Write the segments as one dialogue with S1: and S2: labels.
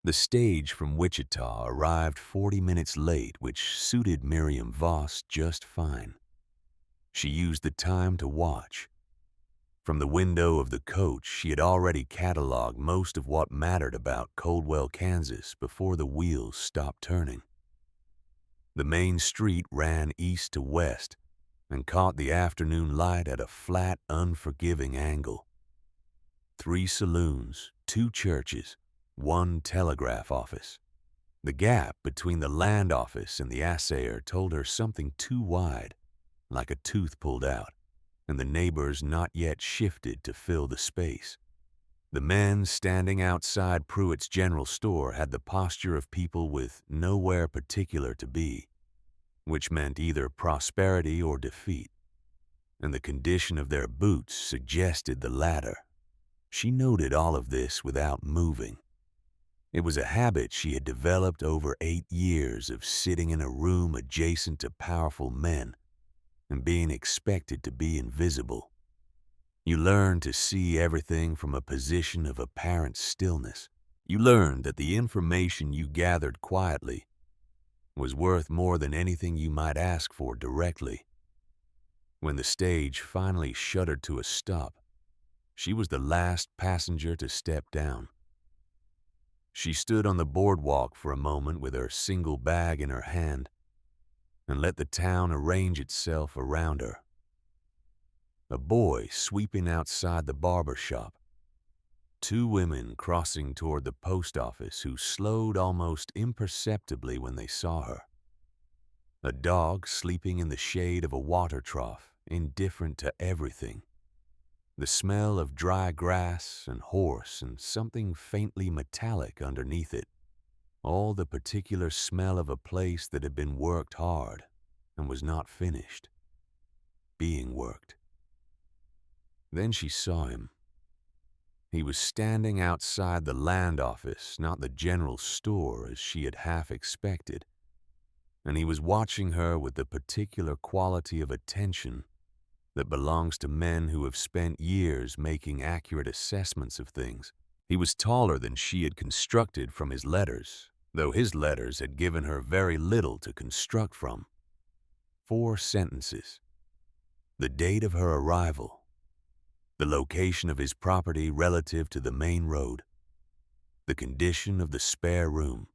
S1: The stage from Wichita arrived 40 minutes late, which suited Miriam Voss just fine. She used the time to watch. From the window of the coach, she had already cataloged most of what mattered about Coldwell, Kansas before the wheels stopped turning. The main street ran east to west and caught the afternoon light at a flat, unforgiving angle. 3 saloons, 2 churches, 1 telegraph office. The gap between the land office and the assayer told her something too wide, like a tooth pulled out, and the neighbors not yet shifted to fill the space. The men standing outside Pruitt's general store had the posture of people with nowhere particular to be, which meant either prosperity or defeat, and the condition of their boots suggested the latter. She noted all of this without moving. It was a habit she had developed over 8 years of sitting in a room adjacent to powerful men and being expected to be invisible. You learn to see everything from a position of apparent stillness. You learned that the information you gathered quietly was worth more than anything you might ask for directly. When the stage finally shuddered to a stop, she was the last passenger to step down. She stood on the boardwalk for a moment with her single bag in her hand and let the town arrange itself around her. A boy sweeping outside the barber shop. 2 women crossing toward the post office who slowed almost imperceptibly when they saw her. A dog sleeping in the shade of a water trough, indifferent to everything. The smell of dry grass and horse and something faintly metallic underneath it. All the particular smell of a place that had been worked hard and was not finished. Being worked. Then she saw him. He was standing outside the land office, not the general store as she had half expected, and he was watching her with the particular quality of attention that belongs to men who have spent years making accurate assessments of things. He was taller than she had constructed from his letters, though his letters had given her very little to construct from. 4 sentences. The date of her arrival. The location of his property relative to the main road. The condition of the spare room.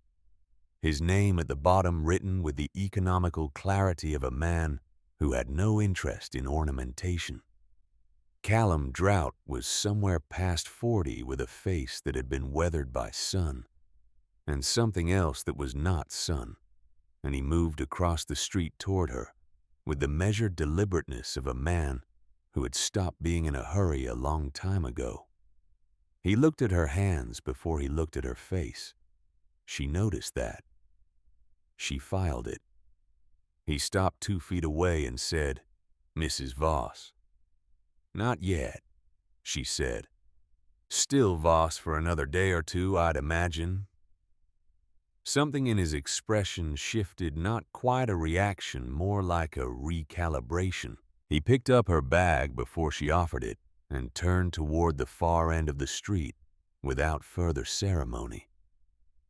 S1: His name at the bottom written with the economical clarity of a man who had no interest in ornamentation. Callum Drought was somewhere past 40 with a face that had been weathered by sun, and something else that was not sun, and he moved across the street toward her with the measured deliberateness of a man who had stopped being in a hurry a long time ago. He looked at her hands before he looked at her face. She noticed that. She filed it. He stopped 2 feet away and said, "Mrs. Voss." "Not yet," she said. "Still Voss for another day or 2, I'd imagine." Something in his expression shifted, not quite a reaction, more like a recalibration. He picked up her bag before she offered it and turned toward the far end of the street without further ceremony.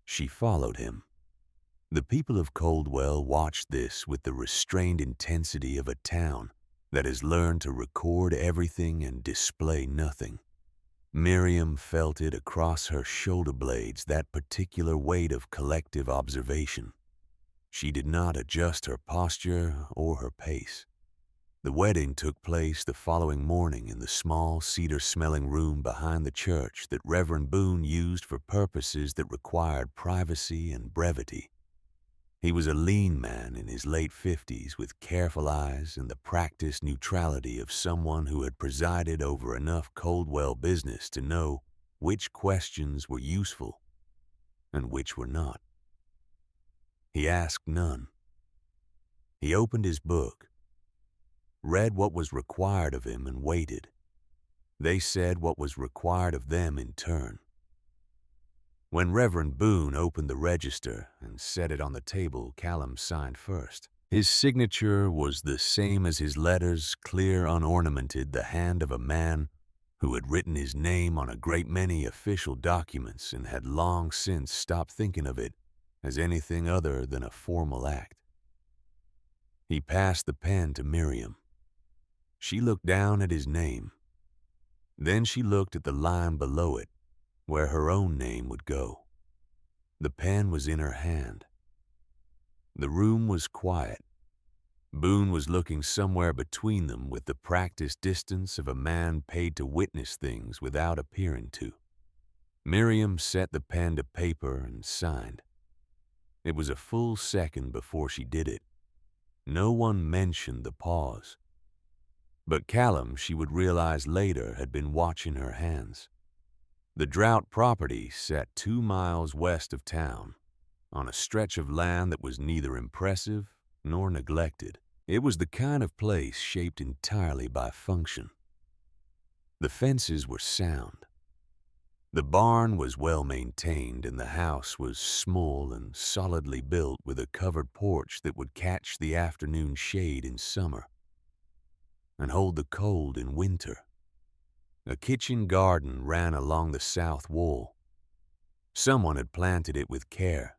S1: She followed him. The people of Coldwell watched this with the restrained intensity of a town that has learned to record everything and display nothing. Miriam felt it across her shoulder blades, that particular weight of collective observation. She did not adjust her posture or her pace. The wedding took place the following morning in the small cedar-smelling room behind the church that Reverend Boone used for purposes that required privacy and brevity. He was a lean man in his late 50s with careful eyes and the practiced neutrality of someone who had presided over enough Coldwell business to know which questions were useful and which were not. He asked none. He opened his book, read what was required of him, and waited. They said what was required of them in turn. When Reverend Boone opened the register and set it on the table, Callum signed first. His signature was the same as his letters, clear, unornamented, the hand of a man who had written his name on a great many official documents and had long since stopped thinking of it as anything other than a formal act. He passed the pen to Miriam. She looked down at his name. Then she looked at the line below it, where her own name would go. The pen was in her hand. The room was quiet. Boone was looking somewhere between them with the practiced distance of a man paid to witness things without appearing to. Miriam set the pen to paper and signed. It was a full second before she did it. No one mentioned the pause. But Callum, she would realize later, had been watching her hands. The drought property sat 2 miles west of town, on a stretch of land that was neither impressive nor neglected. It was the kind of place shaped entirely by function. The fences were sound. The barn was well maintained, and the house was small and solidly built with a covered porch that would catch the afternoon shade in summer and hold the cold in winter. A kitchen garden ran along the south wall. Someone had planted it with care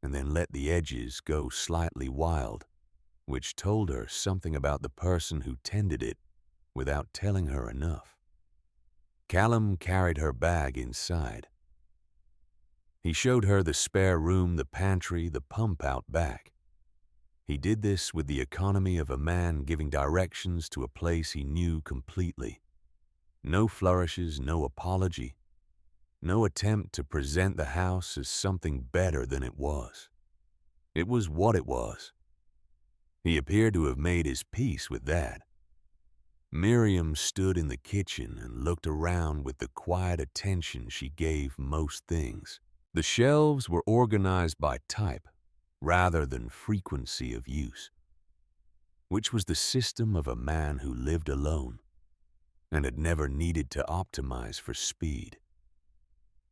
S1: and then let the edges go slightly wild, which told her something about the person who tended it without telling her enough. Callum carried her bag inside. He showed her the spare room, the pantry, the pump out back. He did this with the economy of a man giving directions to a place he knew completely. No flourishes, no apology, no attempt to present the house as something better than it was. It was what it was. He appeared to have made his peace with that. Miriam stood in the kitchen and looked around with the quiet attention she gave most things. The shelves were organized by type rather than frequency of use, which was the system of a man who lived alone and had never needed to optimize for speed.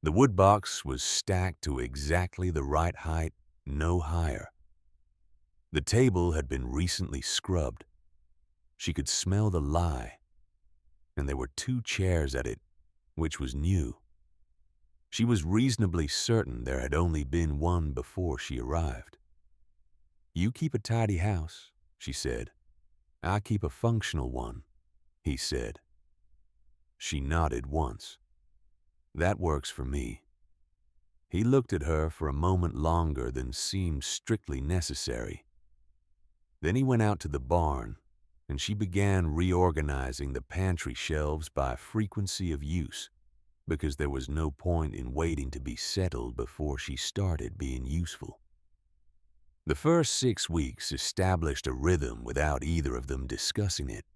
S1: The woodbox was stacked to exactly the right height, no higher. The table had been recently scrubbed. She could smell the lye, and there were 2 chairs at it, which was new. She was reasonably certain there had only been one before she arrived. "You keep a tidy house," she said. "I keep a functional one," he said. She nodded once. "That works for me." He looked at her for a moment longer than seemed strictly necessary. Then he went out to the barn, and she began reorganizing the pantry shelves by frequency of use, because there was no point in waiting to be settled before she started being useful. The first 6 weeks established a rhythm without either of them discussing it.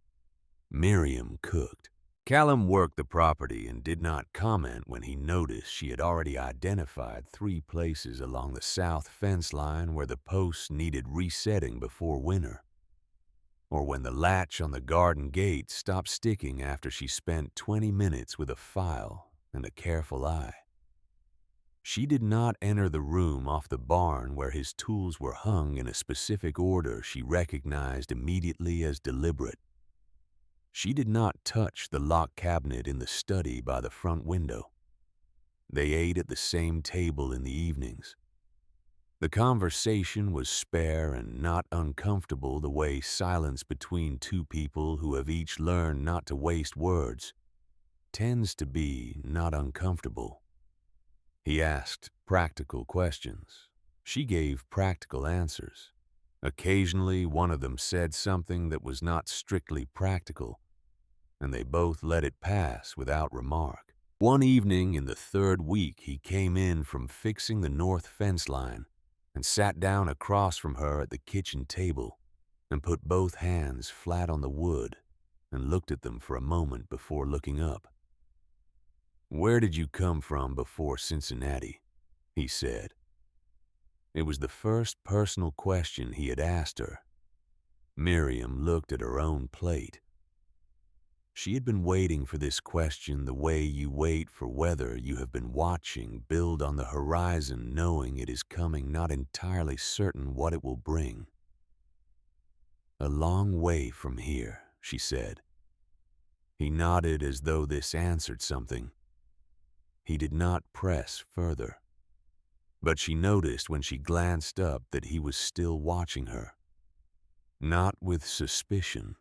S1: Miriam cooked. Callum worked the property and did not comment when he noticed she had already identified 3 places along the south fence line where the posts needed resetting before winter, or when the latch on the garden gate stopped sticking after she spent 20 minutes with a file and a careful eye. She did not enter the room off the barn where his tools were hung in a specific order she recognized immediately as deliberate. She did not touch the locked cabinet in the study by the front window. They ate at the same table in the evenings. The conversation was spare and not uncomfortable the way silence between 2 people who have each learned not to waste words tends to be not uncomfortable. He asked practical questions. She gave practical answers. Occasionally, one of them said something that was not strictly practical, and they both let it pass without remark. One evening in the 3rd week, he came in from fixing the north fence line and sat down across from her at the kitchen table and put both hands flat on the wood and looked at them for a moment before looking up. "Where did you come from before Cincinnati?" he said. It was the first personal question he had asked her. Miriam looked at her own plate. She had been waiting for this question the way you wait for weather you have been watching build on the horizon, knowing it is coming, not entirely certain what it will bring. "A long way from here," she said. He nodded as though this answered something. He did not press further. But she noticed when she glanced up that he was still watching her. Not with suspicion,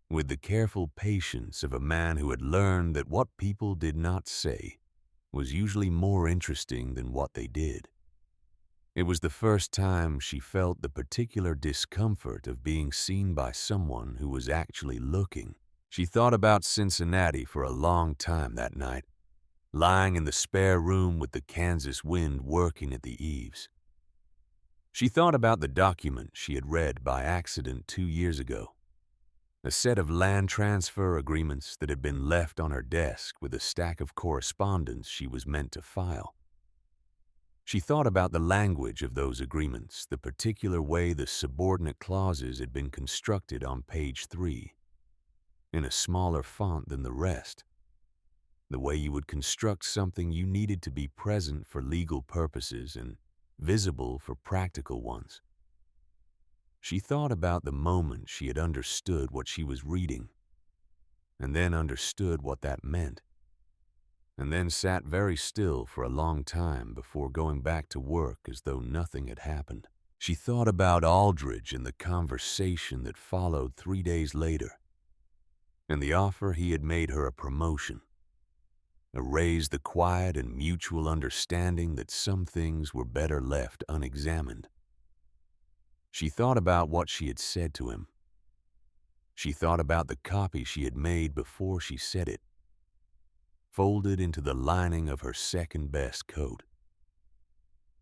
S1: with the careful patience of a man who had learned that what people did not say was usually more interesting than what they did. It was the first time she felt the particular discomfort of being seen by someone who was actually looking. She thought about Cincinnati for a long time that night, lying in the spare room with the Kansas wind working at the eaves. She thought about the document she had read by accident 2 years ago, a set of land transfer agreements that had been left on her desk with a stack of correspondence she was meant to file. She thought about the language of those agreements, the particular way the subordinate clauses had been constructed on page 3, in a smaller font than the rest, the way you would construct something you needed to be present for legal purposes and visible for practical ones. She thought about the moment she had understood what she was reading, and then understood what that meant, and then sat very still for a long time before going back to work as though nothing had happened. She thought about Aldridge and the conversation that followed 3 days later, and the offer he had made her a promotion, a raise, the quiet and mutual understanding that some things were better left unexamined. She thought about what she had said to him. She thought about the copy she had made before she said it, folded into the lining of her second-best coat.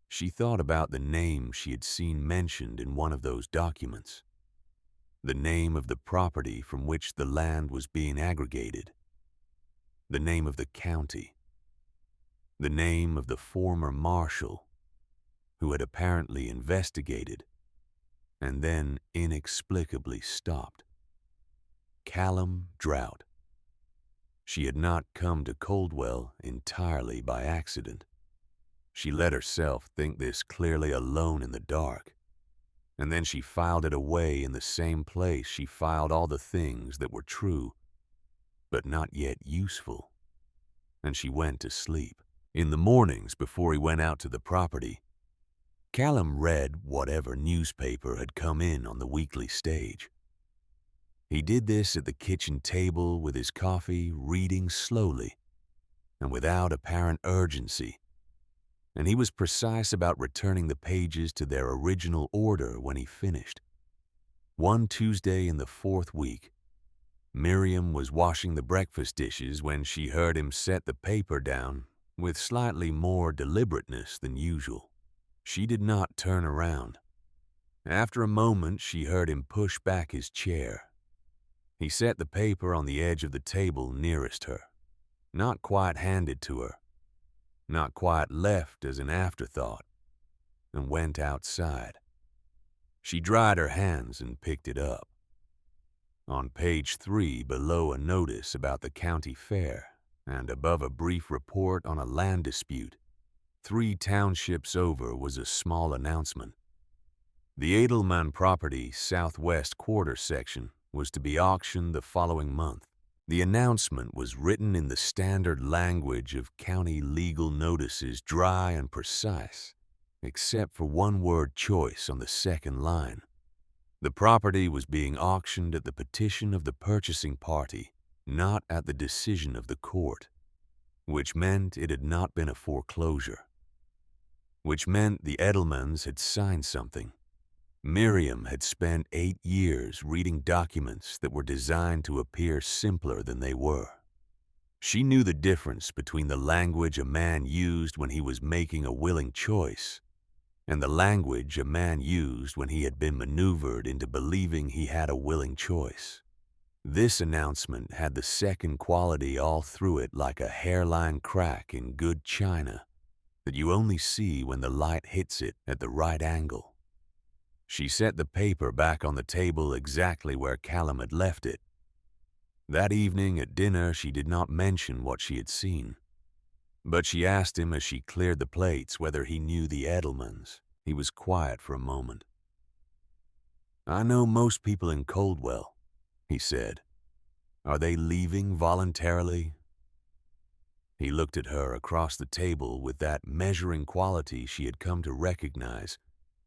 S1: She thought about the name she had seen mentioned in one of those documents, the name of the property from which the land was being aggregated, the name of the county, the name of the former marshal who had apparently investigated and then inexplicably stopped. Callum Drought. She had not come to Coldwell entirely by accident. She let herself think this clearly alone in the dark, and then she filed it away in the same place she filed all the things that were true, but not yet useful, and she went to sleep. In the mornings before he went out to the property, Callum read whatever newspaper had come in on the weekly stage. He did this at the kitchen table with his coffee, reading slowly and without apparent urgency, and he was precise about returning the pages to their original order when he finished. One Tuesday in the 4th week, Miriam was washing the breakfast dishes when she heard him set the paper down with slightly more deliberateness than usual. She did not turn around. After a moment, she heard him push back his chair. He set the paper on the edge of the table nearest her, not quite handed to her, not quite left as an afterthought, and went outside. She dried her hands and picked it up. On page 3, below a notice about the county fair, and above a brief report on a land dispute, 3 townships over was a small announcement. The Edelman property southwest quarter section was to be auctioned the following month. The announcement was written in the standard language of county legal notices, dry and precise, except for one word choice on the second line. The property was being auctioned at the petition of the purchasing party, not at the decision of the court, which meant it had not been a foreclosure, which meant the Edelmans had signed something. Miriam had spent 8 years reading documents that were designed to appear simpler than they were. She knew the difference between the language a man used when he was making a willing choice and the language a man used when he had been maneuvered into believing he had a willing choice. This announcement had the second quality all through it, like a hairline crack in good china that you only see when the light hits it at the right angle. She set the paper back on the table exactly where Callum had left it. That evening at dinner she did not mention what she had seen, but she asked him as she cleared the plates whether he knew the Edelmans. He was quiet for a moment. "I know most people in Coldwell," he said. Are they leaving voluntarily? He looked at her across the table with that measuring quality she had come to recognize,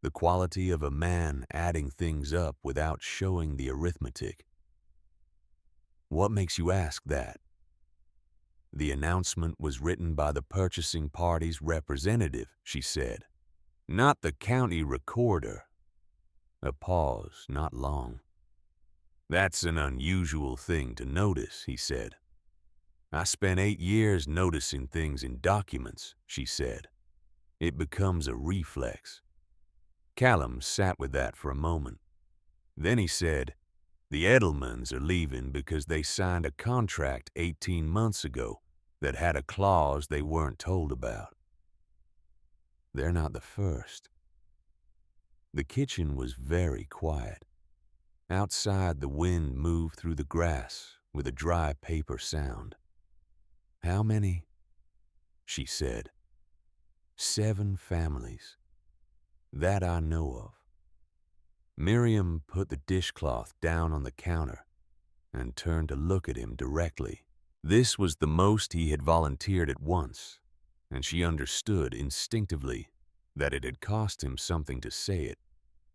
S1: the quality of a man adding things up without showing the arithmetic. What makes you ask that? The announcement was written by the purchasing party's representative, she said, not the county recorder. A pause, not long. That's an unusual thing to notice, he said. I spent 8 years noticing things in documents, she said. It becomes a reflex. Callum sat with that for a moment. Then he said, the Edelmans are leaving because they signed a contract 18 months ago that had a clause they weren't told about. They're not the first. The kitchen was very quiet. Outside, the wind moved through the grass with a dry paper sound. How many? She said. 7 families. That I know of. Miriam put the dishcloth down on the counter and turned to look at him directly. This was the most he had volunteered at once, and she understood instinctively that it had cost him something to say it,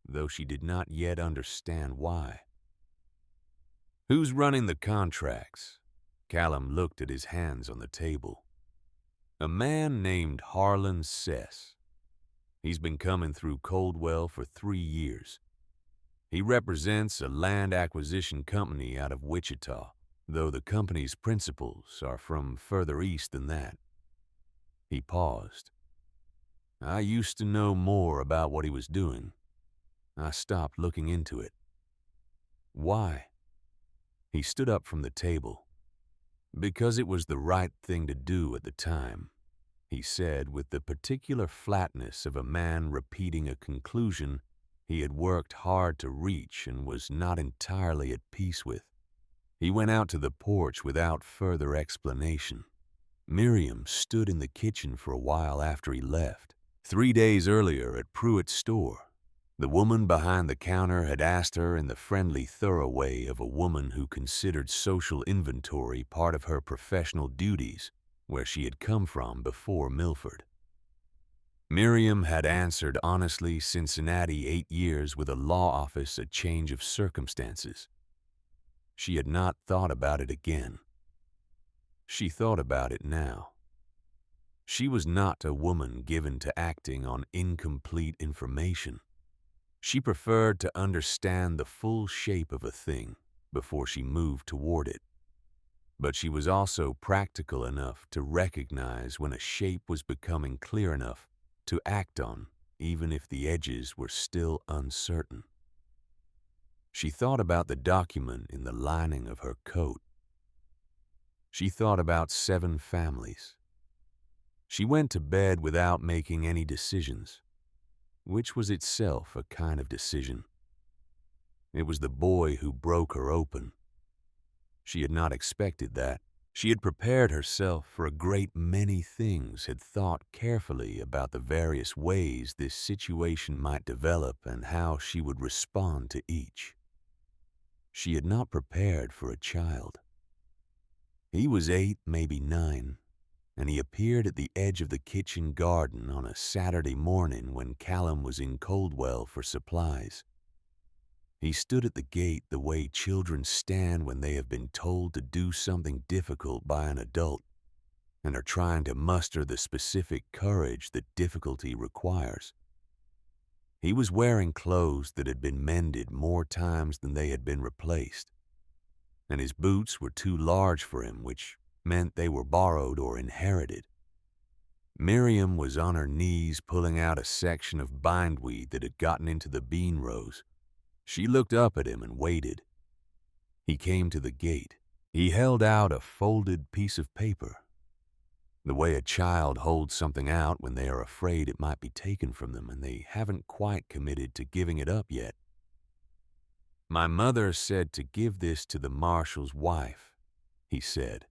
S1: though she did not yet understand why. Who's running the contracts? Callum looked at his hands on the table. A man named Harlan Sess. He's been coming through Coldwell for 3 years. He represents a land acquisition company out of Wichita, though the company's principals are from further east than that. He paused. I used to know more about what he was doing. I stopped looking into it. Why? He stood up from the table. Because it was the right thing to do at the time, he said with the particular flatness of a man repeating a conclusion he had worked hard to reach and was not entirely at peace with. He went out to the porch without further explanation. Miriam stood in the kitchen for a while after he left. 3 days earlier at Pruitt's store, the woman behind the counter had asked her in the friendly, thorough way of a woman who considered social inventory part of her professional duties where she had come from before Milford. Miriam had answered honestly Cincinnati 8 years with a law office, a change of circumstances. She had not thought about it again. She thought about it now. She was not a woman given to acting on incomplete information. She preferred to understand the full shape of a thing before she moved toward it. But she was also practical enough to recognize when a shape was becoming clear enough to act on, even if the edges were still uncertain. She thought about the document in the lining of her coat. She thought about 7 families. She went to bed without making any decisions, which was itself a kind of decision. It was the boy who broke her open. She had not expected that. She had prepared herself for a great many things, had thought carefully about the various ways this situation might develop and how she would respond to each. She had not prepared for a child. He was 8, maybe 9, and he appeared at the edge of the kitchen garden on a Saturday morning when Callum was in Coldwell for supplies. He stood at the gate the way children stand when they have been told to do something difficult by an adult and are trying to muster the specific courage that difficulty requires. He was wearing clothes that had been mended more times than they had been replaced, and his boots were too large for him, which meant they were borrowed or inherited. Miriam was on her knees pulling out a section of bindweed that had gotten into the bean rows. She looked up at him and waited. He came to the gate. He held out a folded piece of paper, the way a child holds something out when they are afraid it might be taken from them and they haven't quite committed to giving it up yet. My mother said to give this to the marshal's wife, he said.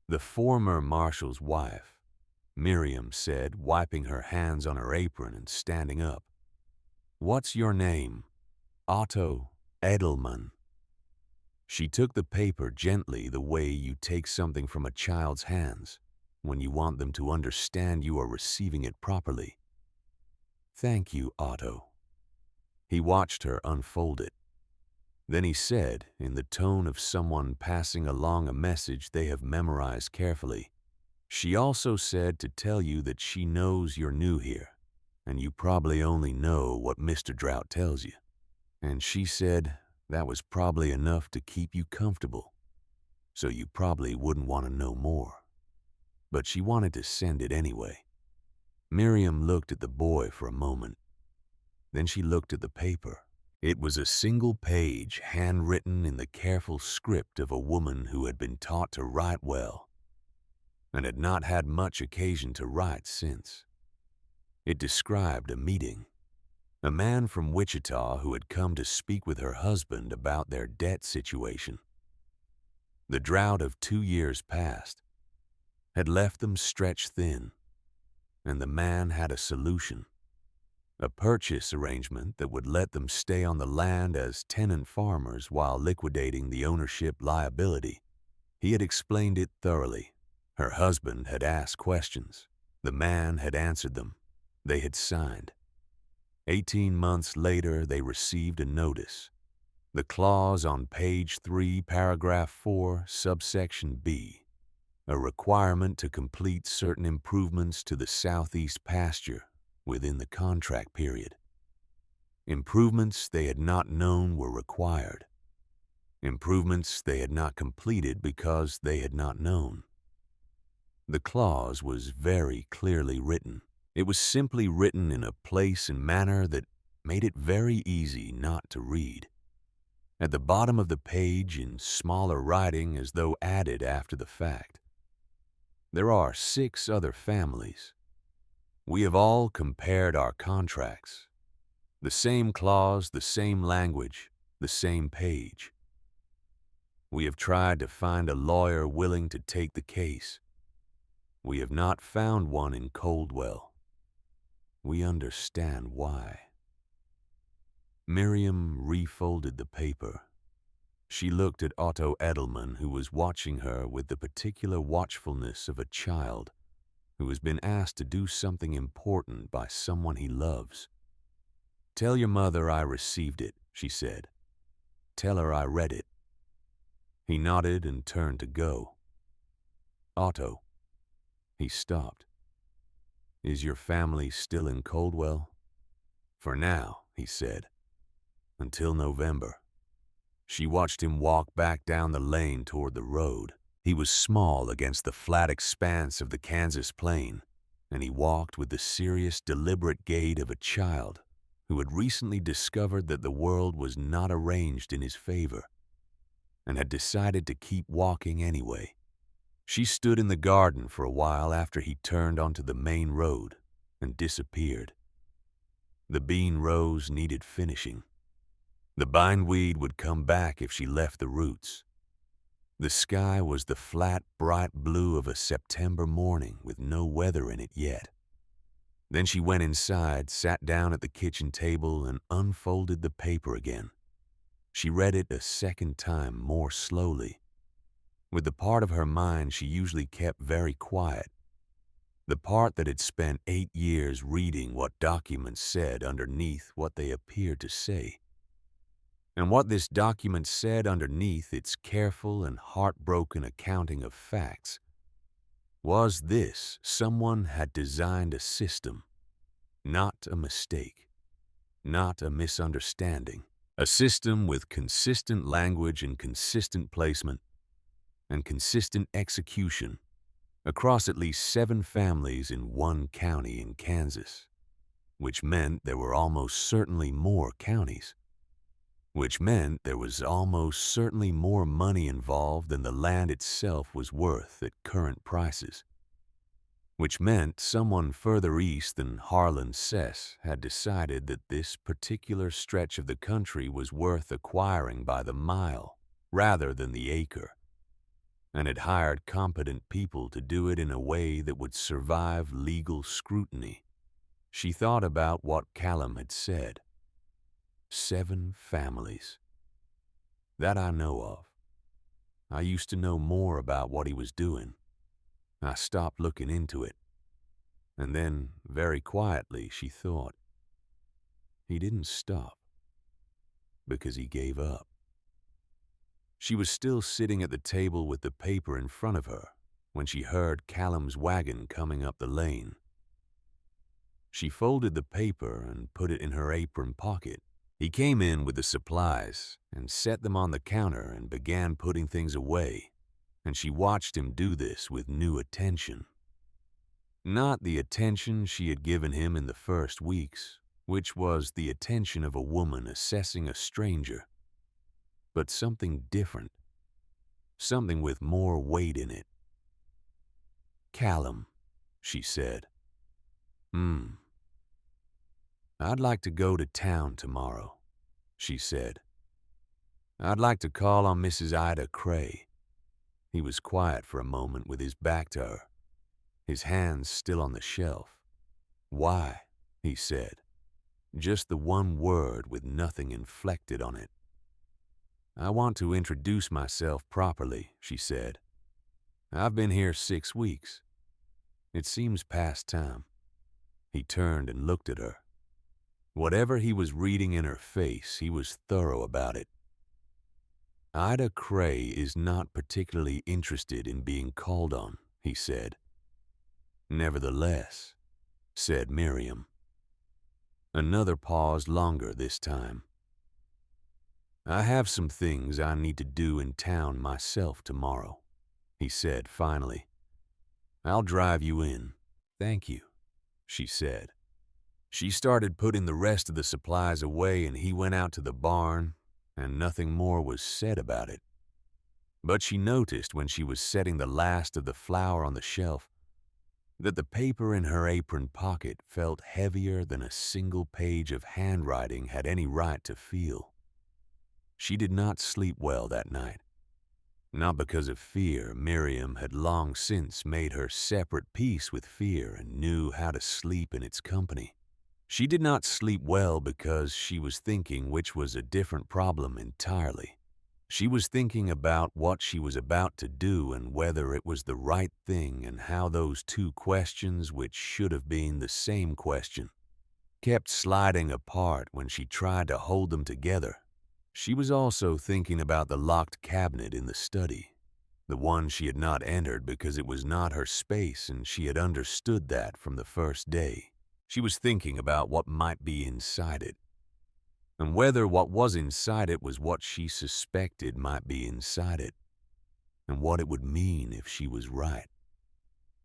S1: The former marshal's wife, Miriam said, wiping her hands on her apron and standing up. What's your name? Otto Edelman. She took the paper gently, the way you take something from a child's hands when you want them to understand you are receiving it properly. "Thank you, Otto." He watched her unfold it. Then he said, in the tone of someone passing along a message they have memorized carefully, "She also said to tell you that she knows you're new here, and you probably only know what Mr. Drought tells you. And she said that was probably enough to keep you comfortable, so you probably wouldn't want to know more. But she wanted to send it anyway." Miriam looked at the boy for a moment. Then she looked at the paper. It was a single page, handwritten in the careful script of a woman who had been taught to write well and had not had much occasion to write since. It described a meeting. A man from Wichita who had come to speak with her husband about their debt situation. The drought of 2 years past had left them stretched thin, and the man had a solution. A purchase arrangement that would let them stay on the land as tenant farmers while liquidating the ownership liability. He had explained it thoroughly. Her husband had asked questions. The man had answered them. They had signed. 18 months later, they received a notice. The clause on page 3, paragraph 4, subsection B, a requirement to complete certain improvements to the southeast pasture within the contract period. Improvements they had not known were required. Improvements they had not completed because they had not known. The clause was very clearly written. It was simply written in a place and manner that made it very easy not to read. At the bottom of the page, in smaller writing as though added after the fact, "There are 6 other families. We have all compared our contracts. The same clause, the same language, the same page. We have tried to find a lawyer willing to take the case. We have not found one in Coldwell. We understand why." Miriam refolded the paper. She looked at Otto Edelman, who was watching her with the particular watchfulness of a child who has been asked to do something important by someone he loves. "Tell your mother I received it," she said. "Tell her I read it." He nodded and turned to go. "Otto." He stopped. "Is your family still in Coldwell?" "For now," he said. "Until November." She watched him walk back down the lane toward the road. He was small against the flat expanse of the Kansas plain, and he walked with the serious, deliberate gait of a child who had recently discovered that the world was not arranged in his favor and had decided to keep walking anyway. She stood in the garden for a while after he turned onto the main road and disappeared. The bean rows needed finishing. The bindweed would come back if she left the roots. The sky was the flat, bright blue of a September morning with no weather in it yet. Then she went inside, sat down at the kitchen table, and unfolded the paper again. She read it a second time more slowly, with the part of her mind she usually kept very quiet, the part that had spent 8 years reading what documents said underneath what they appeared to say. And what this document said underneath its careful and heartbroken accounting of facts was this: someone had designed a system, not a mistake, not a misunderstanding, a system with consistent language and consistent placement and consistent execution across at least 7 families in 1 county in Kansas, which meant there were almost certainly more counties, which meant there was almost certainly more money involved than the land itself was worth at current prices, which meant someone further east than Harlan Sess had decided that this particular stretch of the country was worth acquiring by the mile rather than the acre, and had hired competent people to do it in a way that would survive legal scrutiny. She thought about what Callum had said. 7 families. That I know of. I used to know more about what he was doing. I stopped looking into it. And then, very quietly, she thought, he didn't stop because he gave up. She was still sitting at the table with the paper in front of her when she heard Callum's wagon coming up the lane. She folded the paper and put it in her apron pocket. He came in with the supplies and set them on the counter and began putting things away, and she watched him do this with new attention. Not the attention she had given him in the first weeks, which was the attention of a woman assessing a stranger, but something different, something with more weight in it. "Callum," she said. I'd like to go to town tomorrow," she said. "I'd like to call on Mrs. Ida Cray." He was quiet for a moment with his back to her, his hands still on the shelf. "Why?" he said. Just the one word with nothing inflected on it. "I want to introduce myself properly," she said. "I've been here 6 weeks. It seems past time." He turned and looked at her. Whatever he was reading in her face, he was thorough about it. "Ida Cray is not particularly interested in being called on," he said. "Nevertheless," said Miriam. Another pause longer this time. "I have some things I need to do in town myself tomorrow," he said finally. "I'll drive you in." "Thank you," she said. She started putting the rest of the supplies away and he went out to the barn, and nothing more was said about it. But she noticed when she was setting the last of the flour on the shelf that the paper in her apron pocket felt heavier than a single page of handwriting had any right to feel. She did not sleep well that night. Not because of fear. Miriam had long since made her separate peace with fear and knew how to sleep in its company. She did not sleep well because she was thinking, which was a different problem entirely. She was thinking about what she was about to do and whether it was the right thing, and how those two questions, which should have been the same question, kept sliding apart when she tried to hold them together. She was also thinking about the locked cabinet in the study, the one she had not entered because it was not her space, and she had understood that from the first day. She was thinking about what might be inside it, and whether what was inside it was what she suspected might be inside it, and what it would mean if she was right.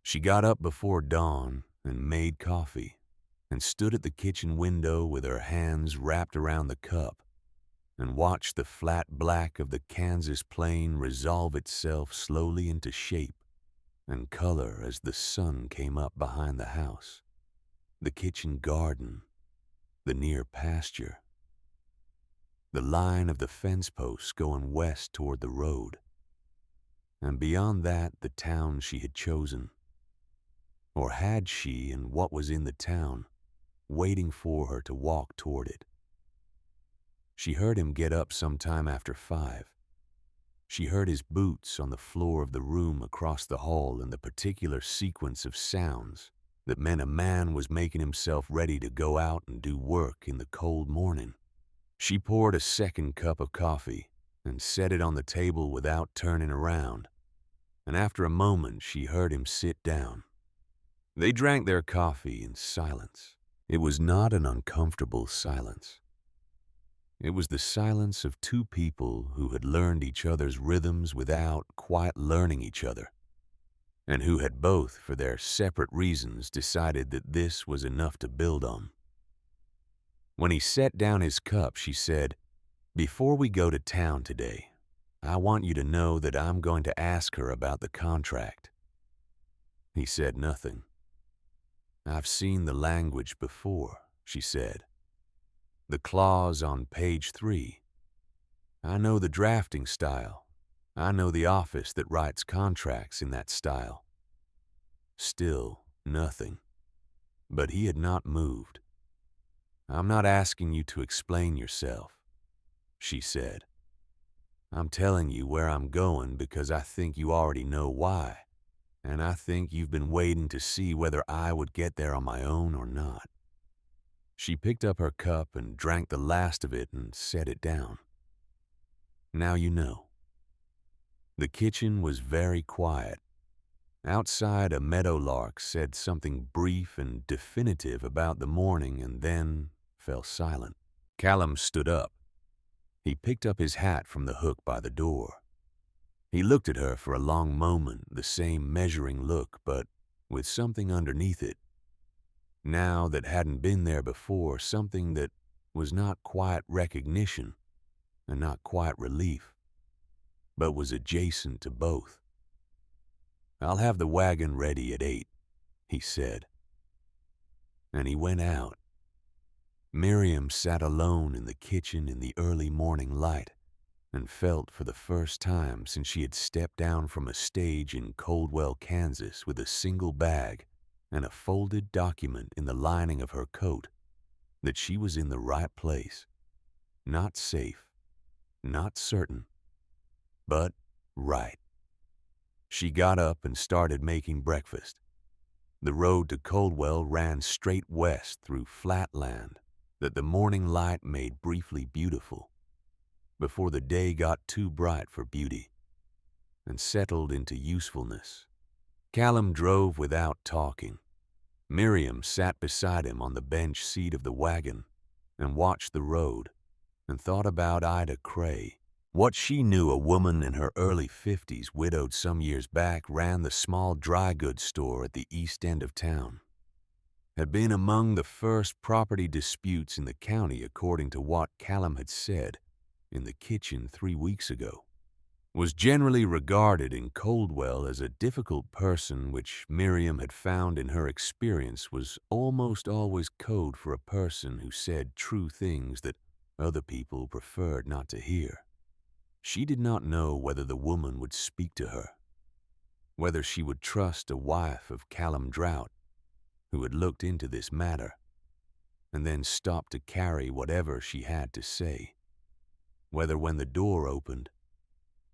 S1: She got up before dawn and made coffee, and stood at the kitchen window with her hands wrapped around the cup, and watched the flat black of the Kansas plain resolve itself slowly into shape and color as the sun came up behind the house, the kitchen garden, the near pasture, the line of the fence posts going west toward the road, and beyond that the town she had chosen. Or had she, and what was in the town, waiting for her to walk toward it? She heard him get up sometime after 5. She heard his boots on the floor of the room across the hall and the particular sequence of sounds that meant a man was making himself ready to go out and do work in the cold morning. She poured a second cup of coffee and set it on the table without turning around, and after a moment she heard him sit down. They drank their coffee in silence. It was not an uncomfortable silence. It was the silence of two people who had learned each other's rhythms without quite learning each other, and who had both, for their separate reasons, decided that this was enough to build on. When he set down his cup, she said, "Before we go to town today, I want you to know that I'm going to ask her about the contract." He said nothing. "I've seen the language before," she said. "The clause on page 3. I know the drafting style. I know the office that writes contracts in that style." Still nothing. But he had not moved. "I'm not asking you to explain yourself," she said. I'm telling you where I'm going because I think you already know why, and I think you've been waiting to see whether I would get there on my own or not." She picked up her cup and drank the last of it and set it down. "Now you know." The kitchen was very quiet. Outside, a meadowlark said something brief and definitive about the morning and then fell silent. Callum stood up. He picked up his hat from the hook by the door. He looked at her for a long moment, the same measuring look, but with something underneath it. Now that hadn't been there before, something that was not quite recognition and not quite relief, but was adjacent to both. "I'll have the wagon ready at 8, he said. And he went out. Miriam sat alone in the kitchen in the early morning light and felt for the first time since she had stepped down from a stage in Coldwell, Kansas with a single bag and a folded document in the lining of her coat that she was in the right place. Not safe, not certain, but right. She got up and started making breakfast. The road to Coldwell ran straight west through flat land that the morning light made briefly beautiful, before the day got too bright for beauty and settled into usefulness. Callum drove without talking. Miriam sat beside him on the bench seat of the wagon and watched the road and thought about Ida Cray. What she knew, a woman in her early 50s, widowed some years back, ran the small dry goods store at the east end of town. Had been among the first property disputes in the county, according to what Callum had said in the kitchen 3 weeks ago. Was generally regarded in Coldwell as a difficult person, which Miriam had found in her experience was almost always code for a person who said true things that other people preferred not to hear. She did not know whether the woman would speak to her, whether she would trust a wife of Callum Drought, who had looked into this matter, and then stopped to carry whatever she had to say, whether when the door opened,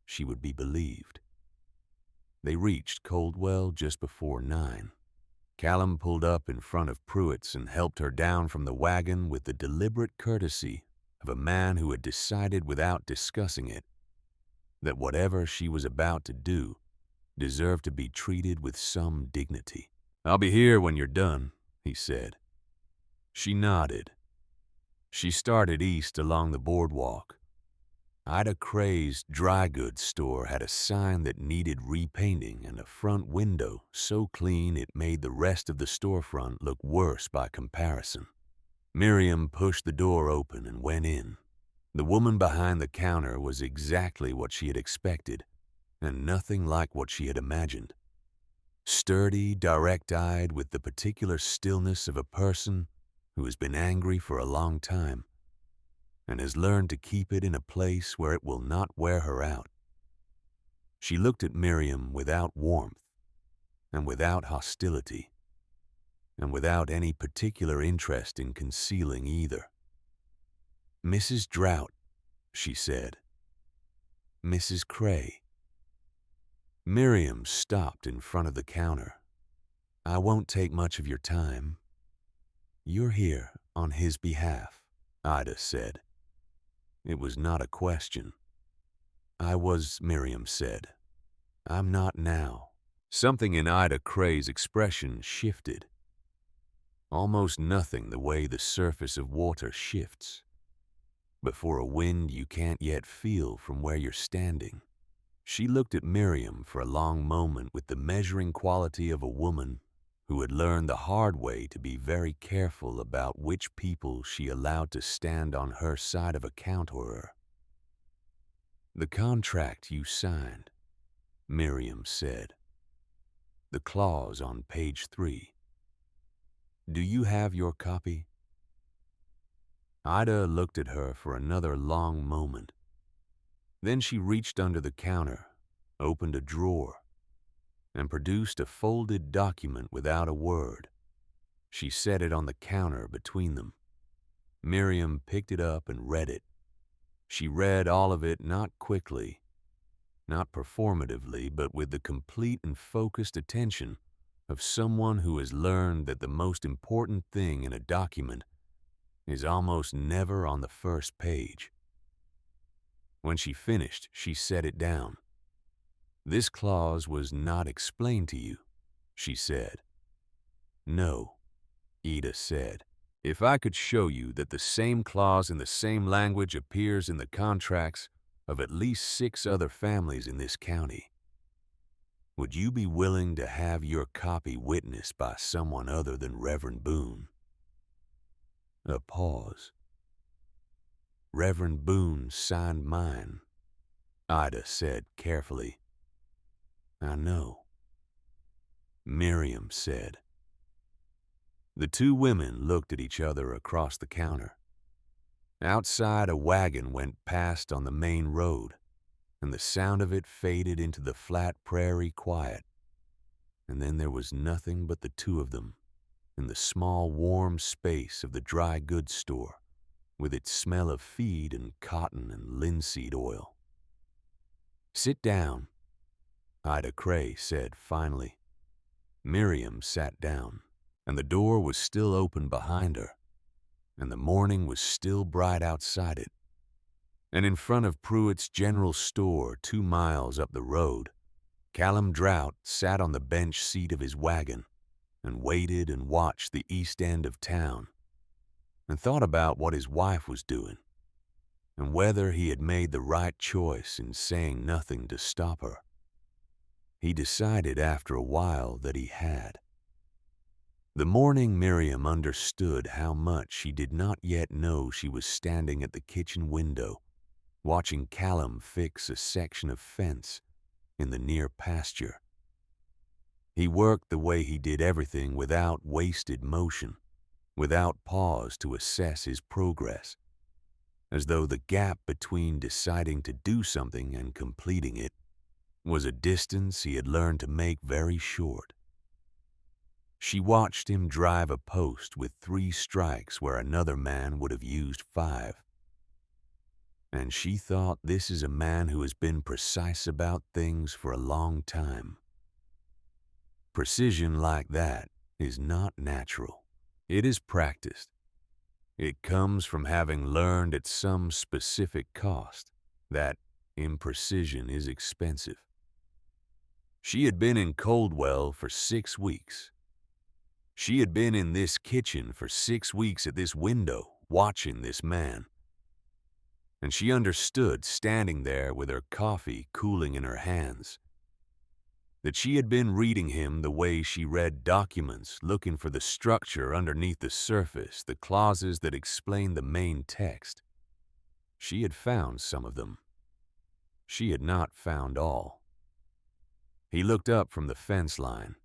S1: she would be believed. They reached Coldwell just before 9. Callum pulled up in front of Pruitt's and helped her down from the wagon with the deliberate courtesy of a man who had decided without discussing it that whatever she was about to do deserved to be treated with some dignity. "I'll be here when you're done," he said. She nodded. She started east along the boardwalk. Ida Cray's dry goods store had a sign that needed repainting and a front window so clean it made the rest of the storefront look worse by comparison. Miriam pushed the door open and went in. The woman behind the counter was exactly what she had expected, and nothing like what she had imagined. Sturdy, direct-eyed, with the particular stillness of a person who has been angry for a long time and has learned to keep it in a place where it will not wear her out. She looked at Miriam without warmth and without hostility and without any particular interest in concealing either. "Mrs. Drought," she said. "Mrs. Cray." Miriam stopped in front of the counter. "I won't take much of your time." "You're here on his behalf," Ida said. It was not a question. "I was," Miriam said. "I'm not now." Something in Ida Cray's expression shifted. Almost nothing the way the surface of water shifts, but for a wind you can't yet feel from where you're standing. She looked at Miriam for a long moment with the measuring quality of a woman who had learned the hard way to be very careful about which people she allowed to stand on her side of a counter. "The contract you signed," Miriam said. "The clause on page 3. Do you have your copy?" Ida looked at her for another long moment. Then she reached under the counter, opened a drawer, and produced a folded document without a word. She set it on the counter between them. Miriam picked it up and read it. She read all of it not quickly, not performatively, but with the complete and focused attention of someone who has learned that the most important thing in a document is almost never on the first page. When she finished, she set it down. "This clause was not explained to you," she said. "No," Ida said. "If I could show you that the same clause in the same language appears in the contracts of at least 6 other families in this county, would you be willing to have your copy witnessed by someone other than Reverend Boone?" A pause. "Reverend Boone signed mine," Ida said carefully. "I know," Miriam said. The two women looked at each other across the counter. Outside, a wagon went past on the main road, and the sound of it faded into the flat prairie quiet. And then there was nothing but the two of them in the small, warm space of the dry goods store, with its smell of feed and cotton and linseed oil. "Sit down," Ida Cray said finally. Miriam sat down, and the door was still open behind her, and the morning was still bright outside it. And in front of Pruitt's General Store 2 miles up the road, Callum Drought sat on the bench seat of his wagon and waited and watched the east end of town and thought about what his wife was doing and whether he had made the right choice in saying nothing to stop her. He decided after a while that he had. The morning Miriam understood how much she did not yet know she was standing at the kitchen window, watching Callum fix a section of fence in the near pasture. He worked the way he did everything without wasted motion, without pause to assess his progress, as though the gap between deciding to do something and completing it was a distance he had learned to make very short. She watched him drive a post with 3 strikes where another man would have used 5. And she thought, this is a man who has been precise about things for a long time. Precision like that is not natural. It is practiced. It comes from having learned at some specific cost that imprecision is expensive. She had been in Coldwell for 6 weeks. She had been in this kitchen for 6 weeks at this window, watching this man. And she understood, standing there with her coffee cooling in her hands, that she had been reading him the way she read documents, looking for the structure underneath the surface, the clauses that explained the main text. She had found some of them. She had not found all. He looked up from the fence line.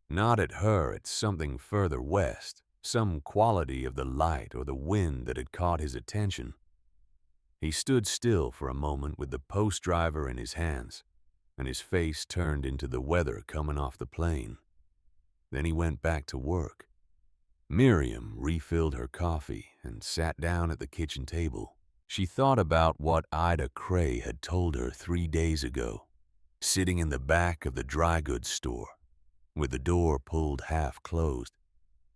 S1: Not at her, at something further west, some quality of the light or the wind that had caught his attention. He stood still for a moment with the post driver in his hands, and his face turned into the weather coming off the plain. Then he went back to work. Miriam refilled her coffee and sat down at the kitchen table. She thought about what Ida Cray had told her 3 days ago, sitting in the back of the dry goods store, with the door pulled half closed,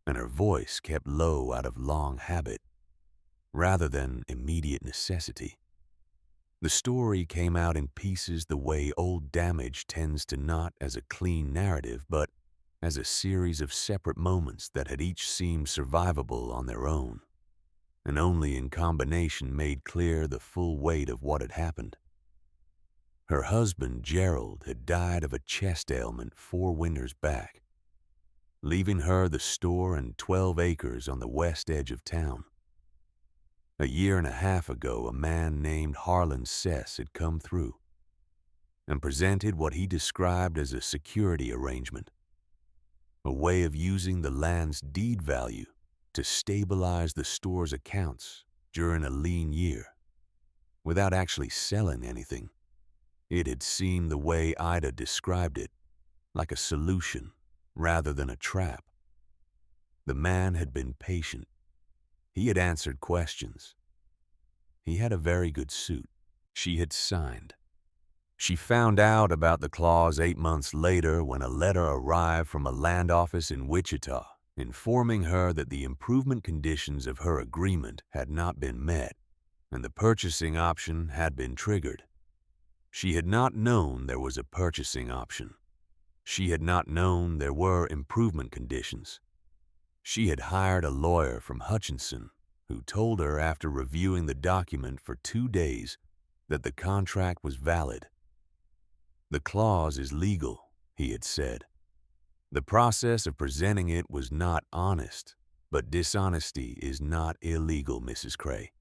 S1: and her voice kept low out of long habit, rather than immediate necessity. The story came out in pieces the way old damage tends to, not as a clean narrative, but as a series of separate moments that had each seemed survivable on their own, and only in combination made clear the full weight of what had happened. Her husband, Gerald, had died of a chest ailment 4 winters back, leaving her the store and 12 acres on the west edge of town. A year and a half ago, a man named Harlan Sess had come through and presented what he described as a security arrangement, a way of using the land's deed value to stabilize the store's accounts during a lean year, without actually selling anything. It had seemed, the way Ida described it, like a solution rather than a trap. The man had been patient. He had answered questions. He had a very good suit. She had signed. She found out about the clause 8 months later when a letter arrived from a land office in Wichita informing her that the improvement conditions of her agreement had not been met and the purchasing option had been triggered. She had not known there was a purchasing option. She had not known there were improvement conditions. She had hired a lawyer from Hutchinson who told her after reviewing the document for 2 days that the contract was valid. The clause is legal, he had said. The process of presenting it was not honest, but dishonesty is not illegal, Mrs. Cray.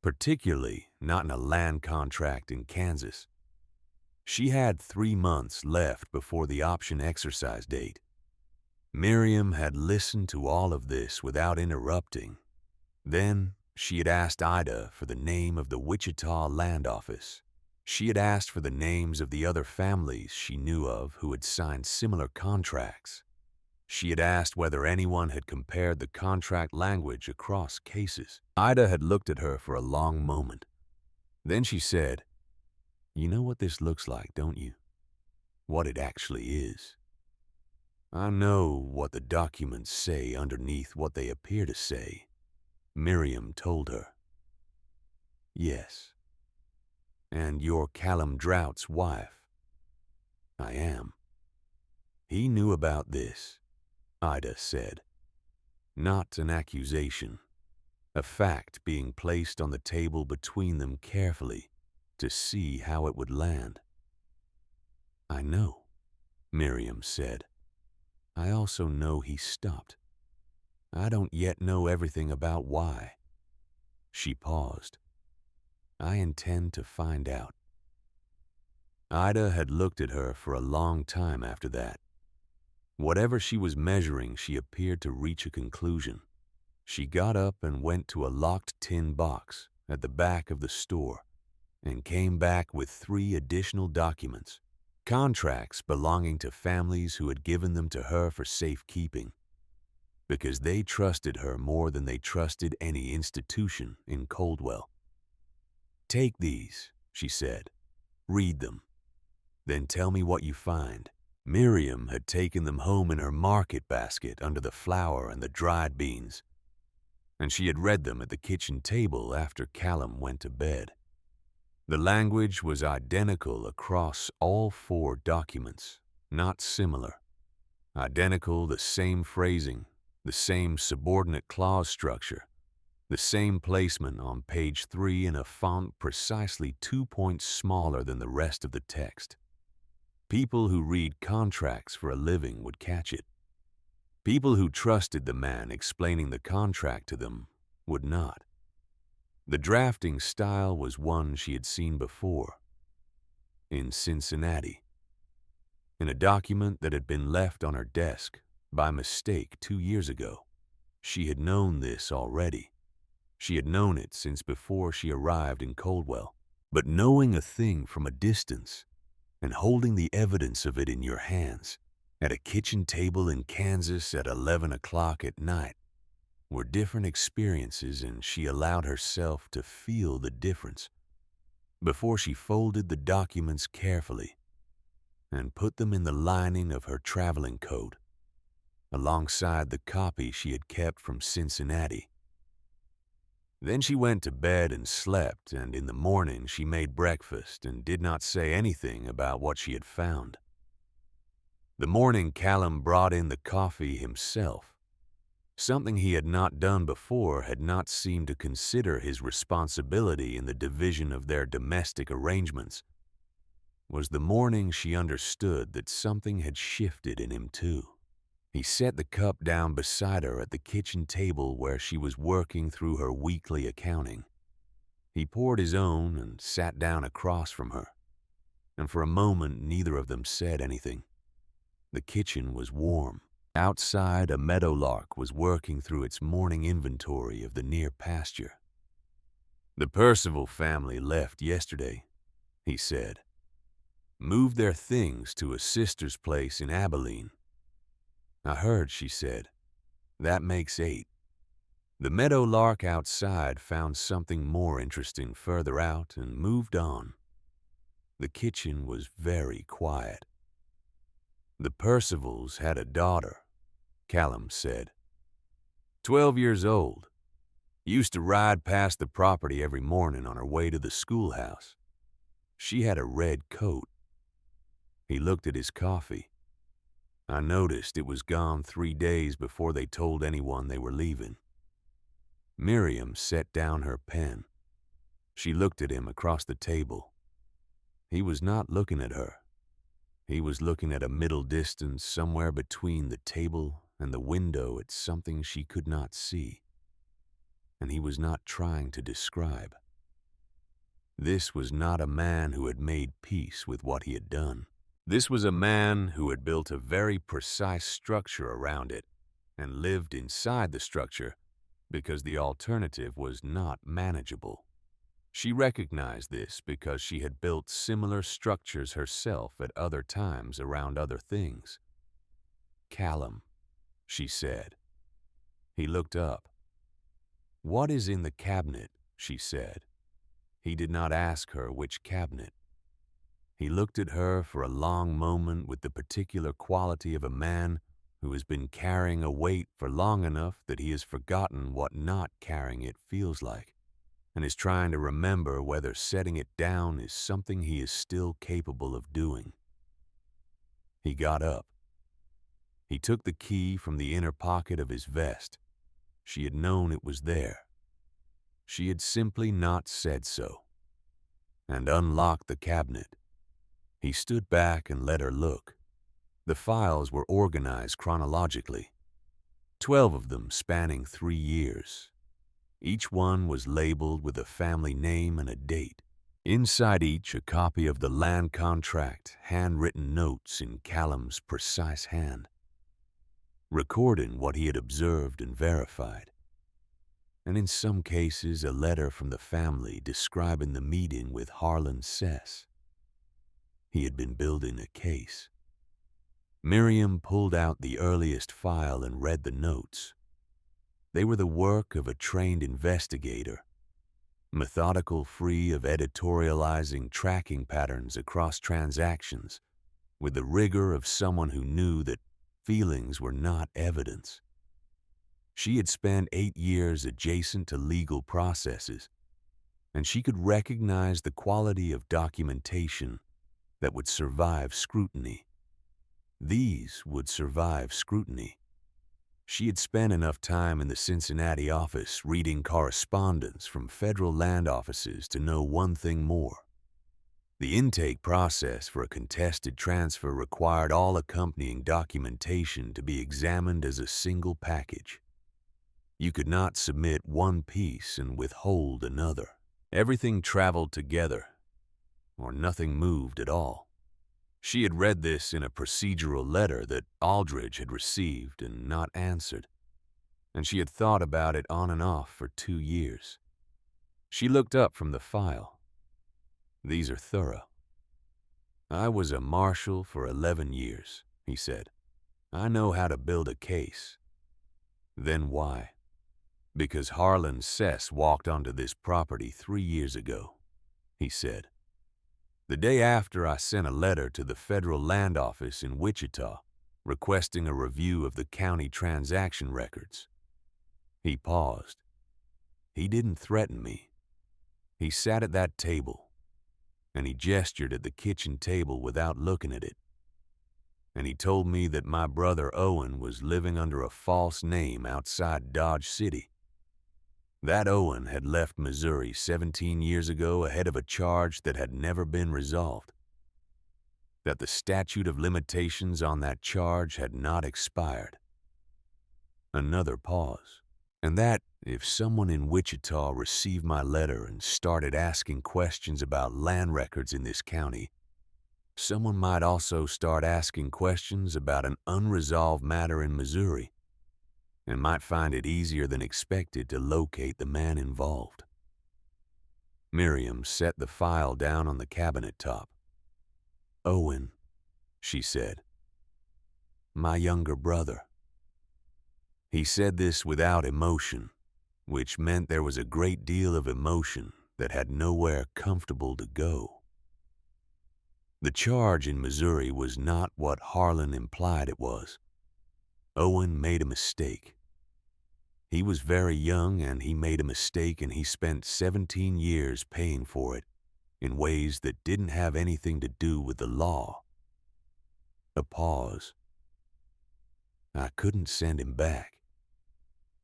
S1: Particularly not in a land contract in Kansas. She had 3 months left before the option exercise date. Miriam had listened to all of this without interrupting. Then she had asked Ida for the name of the Wichita land office. She had asked for the names of the other families she knew of who had signed similar contracts. She had asked whether anyone had compared the contract language across cases. Ida had looked at her for a long moment. Then she said, "You know what this looks like, don't you? What it actually is." "I know what the documents say underneath what they appear to say," Miriam told her. "Yes. And you're Callum Drout's wife." "I am." "He knew about this," Ida said. Not an accusation. A fact being placed on the table between them carefully to see how it would land. "I know," Miriam said. "I also know he stopped. I don't yet know everything about why." She paused. "I intend to find out." Ida had looked at her for a long time after that. Whatever she was measuring, she appeared to reach a conclusion. She got up and went to a locked tin box at the back of the store and came back with 3 additional documents, contracts belonging to families who had given them to her for safekeeping, because they trusted her more than they trusted any institution in Coldwell. "Take these," she said. "Read them. Then tell me what you find." Miriam had taken them home in her market basket under the flour and the dried beans, and she had read them at the kitchen table after Callum went to bed. The language was identical across all 4 documents, not similar. Identical, the same phrasing, the same subordinate clause structure, the same placement on page 3 in a font precisely 2 points smaller than the rest of the text. People who read contracts for a living would catch it. People who trusted the man explaining the contract to them would not. The drafting style was one she had seen before, in Cincinnati, in a document that had been left on her desk by mistake 2 years ago. She had known this already. She had known it since before she arrived in Coldwell. But knowing a thing from a distance and holding the evidence of it in your hands at a kitchen table in Kansas at 11 o'clock at night were different experiences, and she allowed herself to feel the difference before she folded the documents carefully and put them in the lining of her traveling coat alongside the copy she had kept from Cincinnati. Then she went to bed and slept, and in the morning she made breakfast and did not say anything about what she had found. The morning Callum brought in the coffee himself, something he had not done before, had not seemed to consider his responsibility in the division of their domestic arrangements, was the morning she understood that something had shifted in him too. He set the cup down beside her at the kitchen table where she was working through her weekly accounting. He poured his own and sat down across from her, and for a moment neither of them said anything. The kitchen was warm. Outside, a meadowlark was working through its morning inventory of the near pasture. "The Percival family left yesterday," he said. "Moved their things to a sister's place in Abilene." "I heard," she said. "That makes 8. The meadowlark outside found something more interesting further out and moved on. The kitchen was very quiet. The Percivals had a daughter, Callum said. 12 years old. Used to ride past the property every morning on her way to the schoolhouse. She had a red coat. He looked at his coffee. I noticed it was gone 3 days before they told anyone they were leaving. Miriam set down her pen. She looked at him across the table. He was not looking at her. He was looking at a middle distance somewhere between the table and the window at something she could not see. And he was not trying to describe. This was not a man who had made peace with what he had done. This was a man who had built a very precise structure around it and lived inside the structure because the alternative was not manageable. She recognized this because she had built similar structures herself at other times around other things. Callum, she said. He looked up. What is in the cabinet? She said. He did not ask her which cabinet. He looked at her for a long moment with the particular quality of a man who has been carrying a weight for long enough that he has forgotten what not carrying it feels like, and is trying to remember whether setting it down is something he is still capable of doing. He got up. He took the key from the inner pocket of his vest. She had known it was there. She had simply not said so. And unlocked the cabinet. He stood back and let her look. The files were organized chronologically, 12 of them spanning 3 years. Each one was labeled with a family name and a date. Inside each, a copy of the land contract, handwritten notes in Callum's precise hand, recording what he had observed and verified. And in some cases, a letter from the family describing the meeting with Harlan Sess. He had been building a case. Miriam pulled out the earliest file and read the notes. They were the work of a trained investigator, methodical, free of editorializing tracking patterns across transactions, with the rigor of someone who knew that feelings were not evidence. She had spent 8 years adjacent to legal processes, and she could recognize the quality of documentation that would survive scrutiny. These would survive scrutiny. She had spent enough time in the Cincinnati office reading correspondence from federal land offices to know one thing more. The intake process for a contested transfer required all accompanying documentation to be examined as a single package. You could not submit one piece and withhold another. Everything traveled together, or nothing moved at all. She had read this in a procedural letter that Aldridge had received and not answered, and she had thought about it on and off for 2 years. She looked up from the file. These are thorough. I was a marshal for 11 years, he said. I know how to build a case. Then why? Because Harlan Sess walked onto this property 3 years ago, he said. The day after, I sent a letter to the federal land office in Wichita requesting a review of the county transaction records. He paused. He didn't threaten me. He sat at that table, and he gestured at the kitchen table without looking at it. And he told me that my brother Owen was living under a false name outside Dodge City. That Owen had left Missouri 17 years ago ahead of a charge that had never been resolved. That the statute of limitations on that charge had not expired. Another pause. And that if someone in Wichita received my letter and started asking questions about land records in this county, someone might also start asking questions about an unresolved matter in Missouri, and might find it easier than expected to locate the man involved. Miriam set the file down on the cabinet top. Owen, she said. My younger brother. He said this without emotion, which meant there was a great deal of emotion that had nowhere comfortable to go. The charge in Missouri was not what Harlan implied it was. Owen made a mistake. He was very young and he made a mistake, and he spent 17 years paying for it in ways that didn't have anything to do with the law. A pause. I couldn't send him back.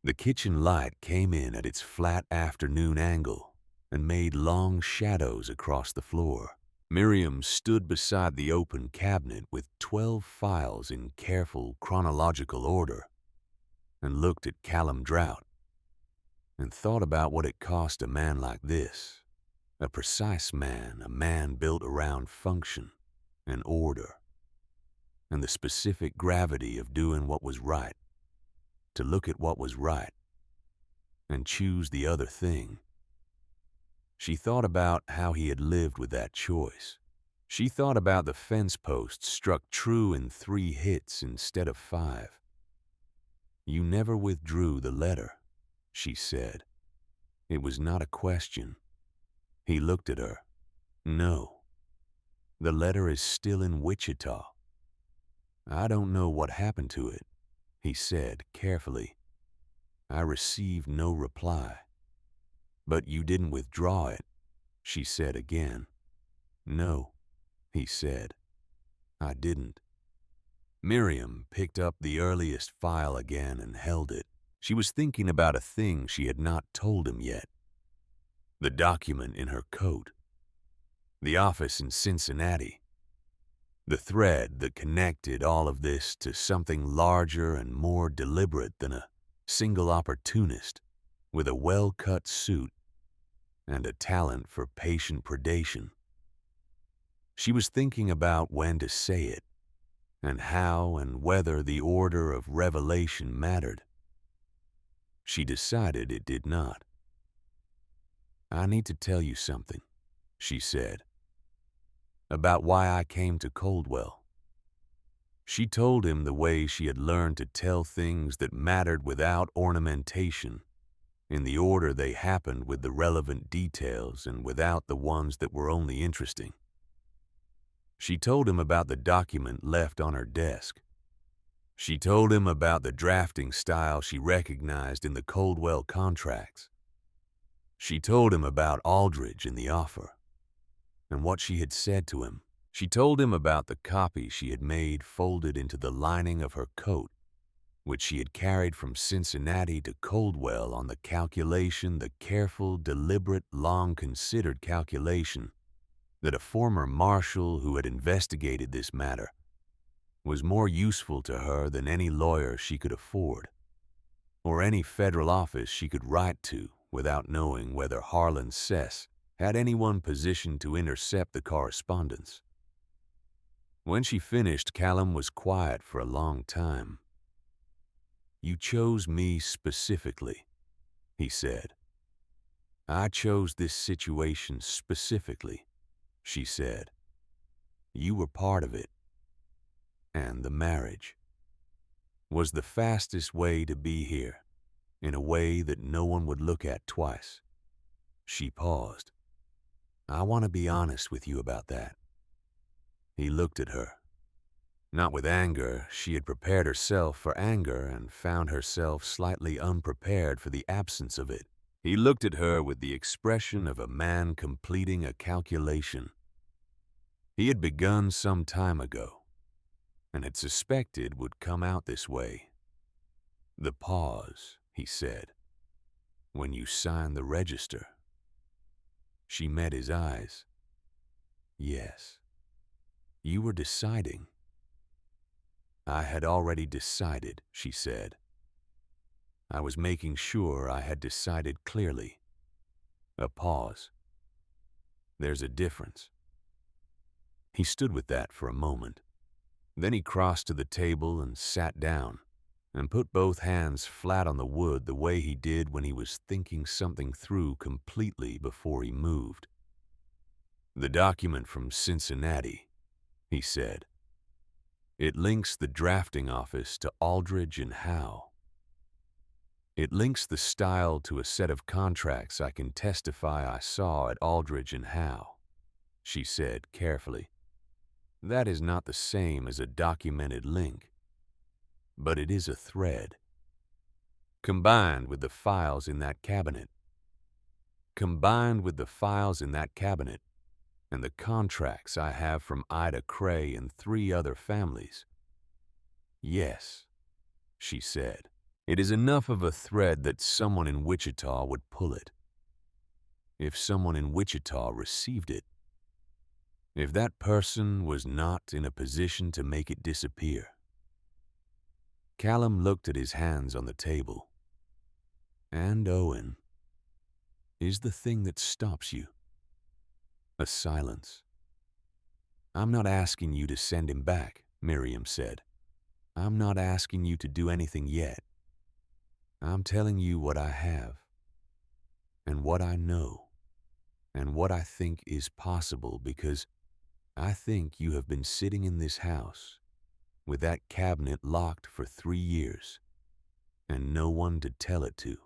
S1: The kitchen light came in at its flat afternoon angle and made long shadows across the floor. Miriam stood beside the open cabinet with 12 files in careful chronological order and looked at Callum Drought and thought about what it cost a man like this, a precise man, a man built around function and order and the specific gravity of doing what was right, to look at what was right and choose the other thing. She thought about how he had lived with that choice. She thought about the fence posts struck true in 3 hits instead of 5. You never withdrew the letter, she said. It was not a question. He looked at her. No. The letter is still in Wichita. I don't know what happened to it, he said carefully. I received no reply. But you didn't withdraw it, she said again. No, he said. I didn't. Miriam picked up the earliest file again and held it. She was thinking about a thing she had not told him yet. The document in her coat. The office in Cincinnati. The thread that connected all of this to something larger and more deliberate than a single opportunist with a well-cut suit and a talent for patient predation. She was thinking about when to say it, and how and whether the order of revelation mattered. She decided it did not. I need to tell you something, she said, about why I came to Coldwell. She told him the way she had learned to tell things that mattered without ornamentation, in the order they happened with the relevant details and without the ones that were only interesting. She told him about the document left on her desk. She told him about the drafting style she recognized in the Coldwell contracts. She told him about Aldridge in the offer and what she had said to him. She told him about the copy she had made folded into the lining of her coat, which she had carried from Cincinnati to Coldwell on the calculation, the careful, deliberate, long-considered calculation that a former marshal who had investigated this matter was more useful to her than any lawyer she could afford, or any federal office she could write to without knowing whether Harlan Sess had anyone positioned to intercept the correspondence. When she finished, Callum was quiet for a long time. You chose me specifically, he said. I chose this situation specifically, she said. You were part of it. And the marriage was the fastest way to be here, in a way that no one would look at twice. She paused. I want to be honest with you about that. He looked at her. Not with anger. She had prepared herself for anger and found herself slightly unprepared for the absence of it. He looked at her with the expression of a man completing a calculation. He had begun some time ago and had suspected would come out this way. The pause, he said, when you signed the register. She met his eyes. Yes. You were deciding. I had already decided, she said. I was making sure I had decided clearly. A pause. There's a difference. He stood with that for a moment. Then he crossed to the table and sat down and put both hands flat on the wood the way he did when he was thinking something through completely before he moved. The document from Cincinnati, he said. It links the drafting office to Aldridge and Howe. It links the style to a set of contracts I can testify I saw at Aldridge and Howe, she said carefully. That is not the same as a documented link, but it is a thread. Combined with the files in that cabinet. Combined with the files in that cabinet and the contracts I have from Ida Cray and 3 other families. Yes, she said. It is enough of a thread that someone in Wichita would pull it. If someone in Wichita received it. If that person was not in a position to make it disappear. Callum looked at his hands on the table. And Owen is the thing that stops you. A silence. I'm not asking you to send him back, Miriam said. I'm not asking you to do anything yet. I'm telling you what I have, and what I know, and what I think is possible because I think you have been sitting in this house with that cabinet locked for 3 years and no one to tell it to.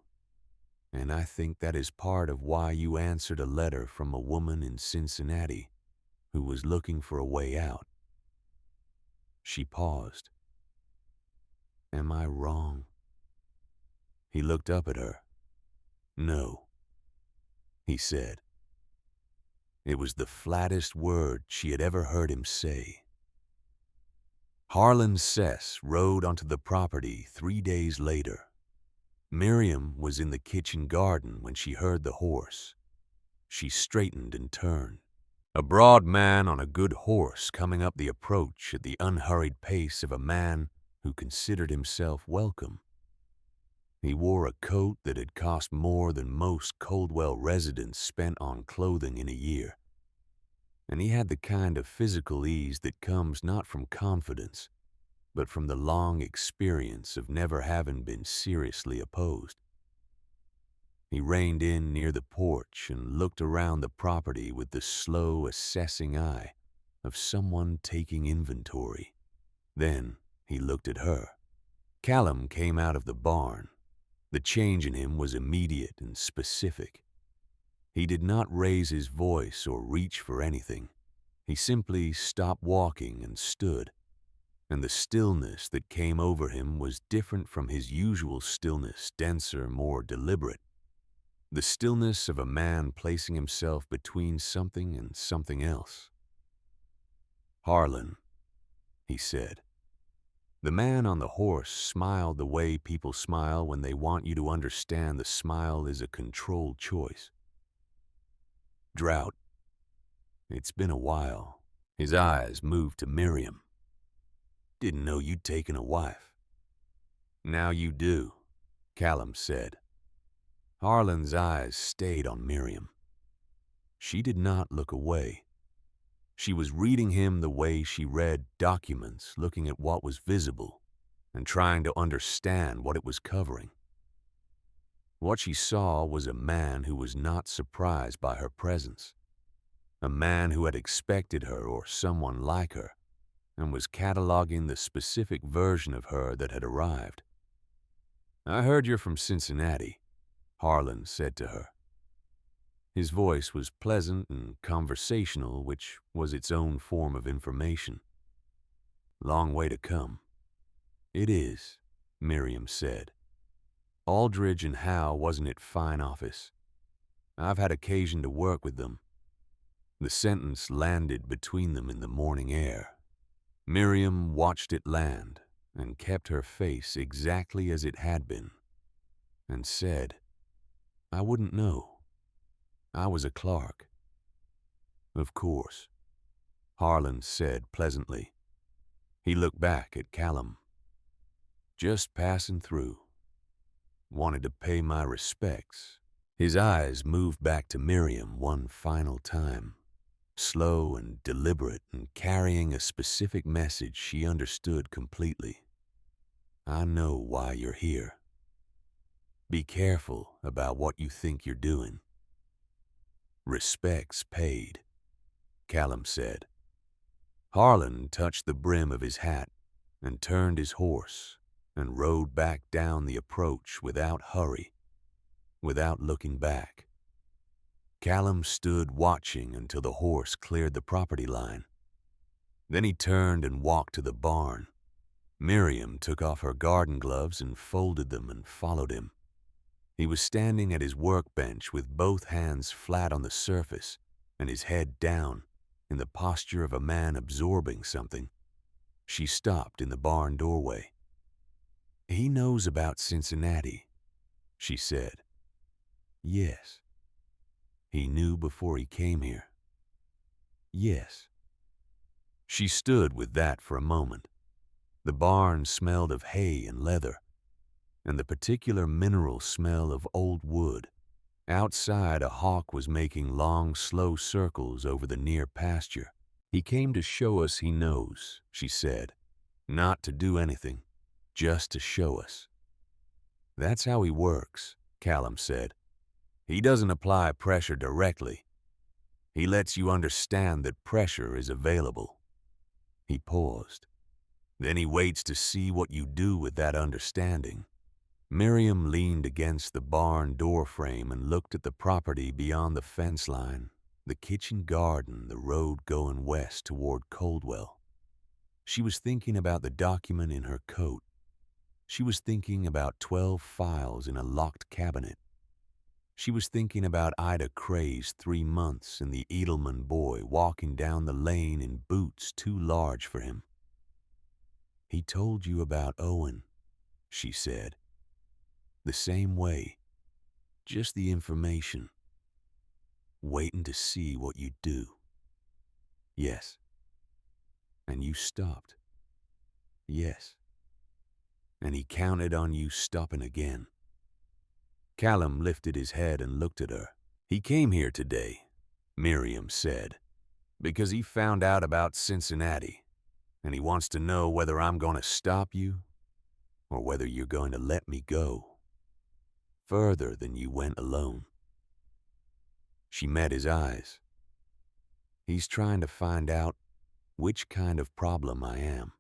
S1: And I think that is part of why you answered a letter from a woman in Cincinnati who was looking for a way out. She paused. Am I wrong? He looked up at her. No, he said. It was the flattest word she had ever heard him say. Harlan Sess rode onto the property 3 days later. Miriam was in the kitchen garden when she heard the horse. She straightened and turned. A broad man on a good horse coming up the approach at the unhurried pace of a man who considered himself welcome. He wore a coat that had cost more than most Coldwell residents spent on clothing in a year. And he had the kind of physical ease that comes not from confidence, but from the long experience of never having been seriously opposed. He reined in near the porch and looked around the property with the slow, assessing eye of someone taking inventory. Then he looked at her. Callum came out of the barn. The change in him was immediate and specific. He did not raise his voice or reach for anything. He simply stopped walking and stood, and the stillness that came over him was different from his usual stillness, denser, more deliberate. The stillness of a man placing himself between something and something else. Harlan, he said. The man on the horse smiled the way people smile when they want you to understand the smile is a controlled choice. Drought. It's been a while. His eyes moved to Miriam. Didn't know you'd taken a wife. Now you do, Callum said. Harlan's eyes stayed on Miriam. She did not look away. She was reading him the way she read documents, looking at what was visible and trying to understand what it was covering. What she saw was a man who was not surprised by her presence, a man who had expected her or someone like her and was cataloging the specific version of her that had arrived. I heard you're from Cincinnati, Harlan said to her. His voice was pleasant and conversational, which was its own form of information. Long way to come. It is, Miriam said. Aldridge and Howe wasn't it fine office? I've had occasion to work with them. The sentence landed between them in the morning air. Miriam watched it land and kept her face exactly as it had been, and said, I wouldn't know. I was a clerk. Of course, Harlan said pleasantly. He looked back at Callum. Just passing through. Wanted to pay my respects. His eyes moved back to Miriam one final time, slow and deliberate and carrying a specific message she understood completely. I know why you're here. Be careful about what you think you're doing. Respects paid, Callum said. Harlan touched the brim of his hat and turned his horse and rode back down the approach without hurry, without looking back. Callum stood watching until the horse cleared the property line. Then he turned and walked to the barn. Miriam took off her garden gloves and folded them and followed him. He was standing at his workbench with both hands flat on the surface and his head down, in the posture of a man absorbing something. She stopped in the barn doorway. "He knows about Cincinnati," she said. "Yes." "He knew before he came here." "Yes." She stood with that for a moment. The barn smelled of hay and leather, and the particular mineral smell of old wood. Outside, a hawk was making long, slow circles over the near pasture. "He came to show us he knows," she said. "Not to do anything, just to show us." "That's how he works," Callum said. "He doesn't apply pressure directly. He lets you understand that pressure is available." He paused. "Then he waits to see what you do with that understanding." Miriam leaned against the barn door frame and looked at the property beyond the fence line, the kitchen garden, the road going west toward Coldwell. She was thinking about the document in her coat. She was thinking about 12 files in a locked cabinet. She was thinking about Ida Cray's 3 months and the Edelman boy walking down the lane in boots too large for him. "He told you about Owen," she said. "The same way, just the information, waiting to see what you do." "Yes." "And you stopped." "Yes." "And he counted on you stopping again." Callum lifted his head and looked at her. "He came here today," Miriam said, "because he found out about Cincinnati, and he wants to know whether I'm going to stop you or whether you're going to let me go further than you went alone." She met his eyes. "He's trying to find out which kind of problem I am."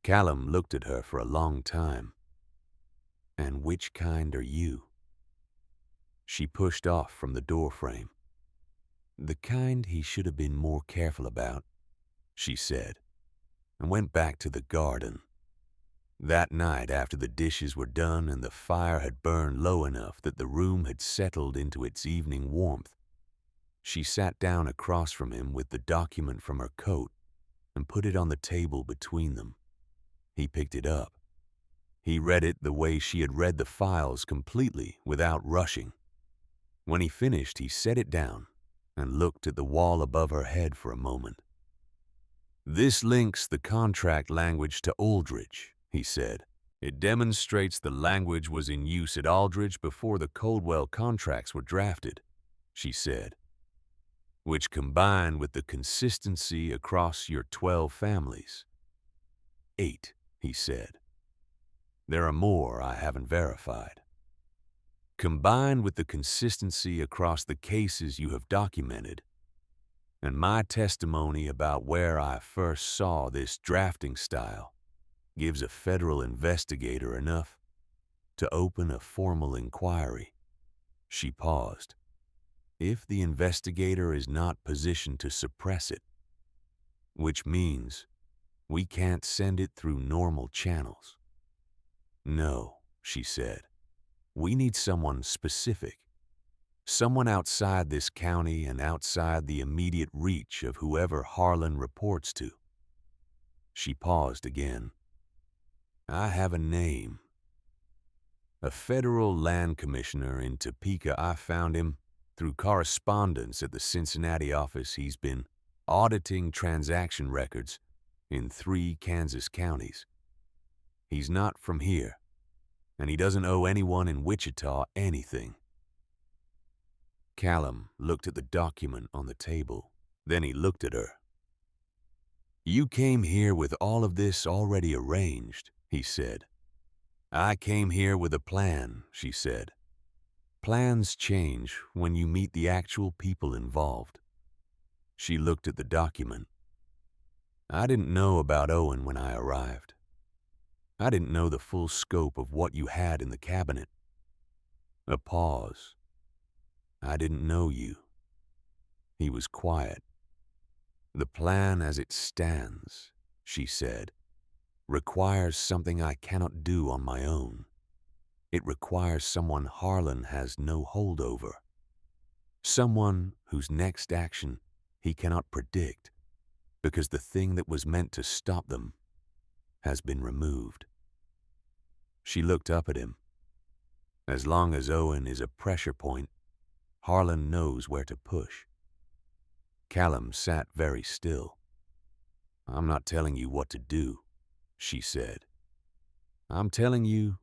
S1: Callum looked at her for a long time. "And which kind are you?" She pushed off from the doorframe. "The kind he should have been more careful about," she said, and went back to the garden. That night, after the dishes were done and the fire had burned low enough that the room had settled into its evening warmth, she sat down across from him with the document from her coat and put it on the table between them. He picked it up. He read it the way she had read the files, completely, without rushing. When he finished, he set it down and looked at the wall above her head for a moment. "This links the contract language to Aldridge," he said. "It demonstrates the language was in use at Aldridge before the Coldwell contracts were drafted," she said, "which combined with the consistency across your 12 families. 8, he said. There are more I haven't verified. Combined with the consistency across the cases you have documented, and my testimony about where I first saw this drafting style, gives a federal investigator enough to open a formal inquiry." She paused. "If the investigator is not positioned to suppress it, which means we can't send it through normal channels." "No," she said. "We need someone specific. Someone outside this county and outside the immediate reach of whoever Harlan reports to." She paused again. "I have a name. A federal land commissioner in Topeka. I found him through correspondence at the Cincinnati office. He's been auditing transaction records in 3 Kansas counties. He's not from here, and he doesn't owe anyone in Wichita anything." Callum looked at the document on the table. Then he looked at her. "You came here with all of this already arranged," he said. "I came here with a plan," she said. "Plans change when you meet the actual people involved." She looked at the document. "I didn't know about Owen when I arrived." I didn't know the full scope of what you had in the cabinet. A pause. I didn't know you. He was quiet. The plan as it stands, she said, requires something I cannot do on my own. It requires someone Harlan has no hold over. Someone whose next action he cannot predict because the thing that was meant to stop them has been removed. She looked up at him. As long as Owen is a pressure point, Harlan knows where to push. Callum sat very still. I'm not telling you what to do, she said. I'm telling you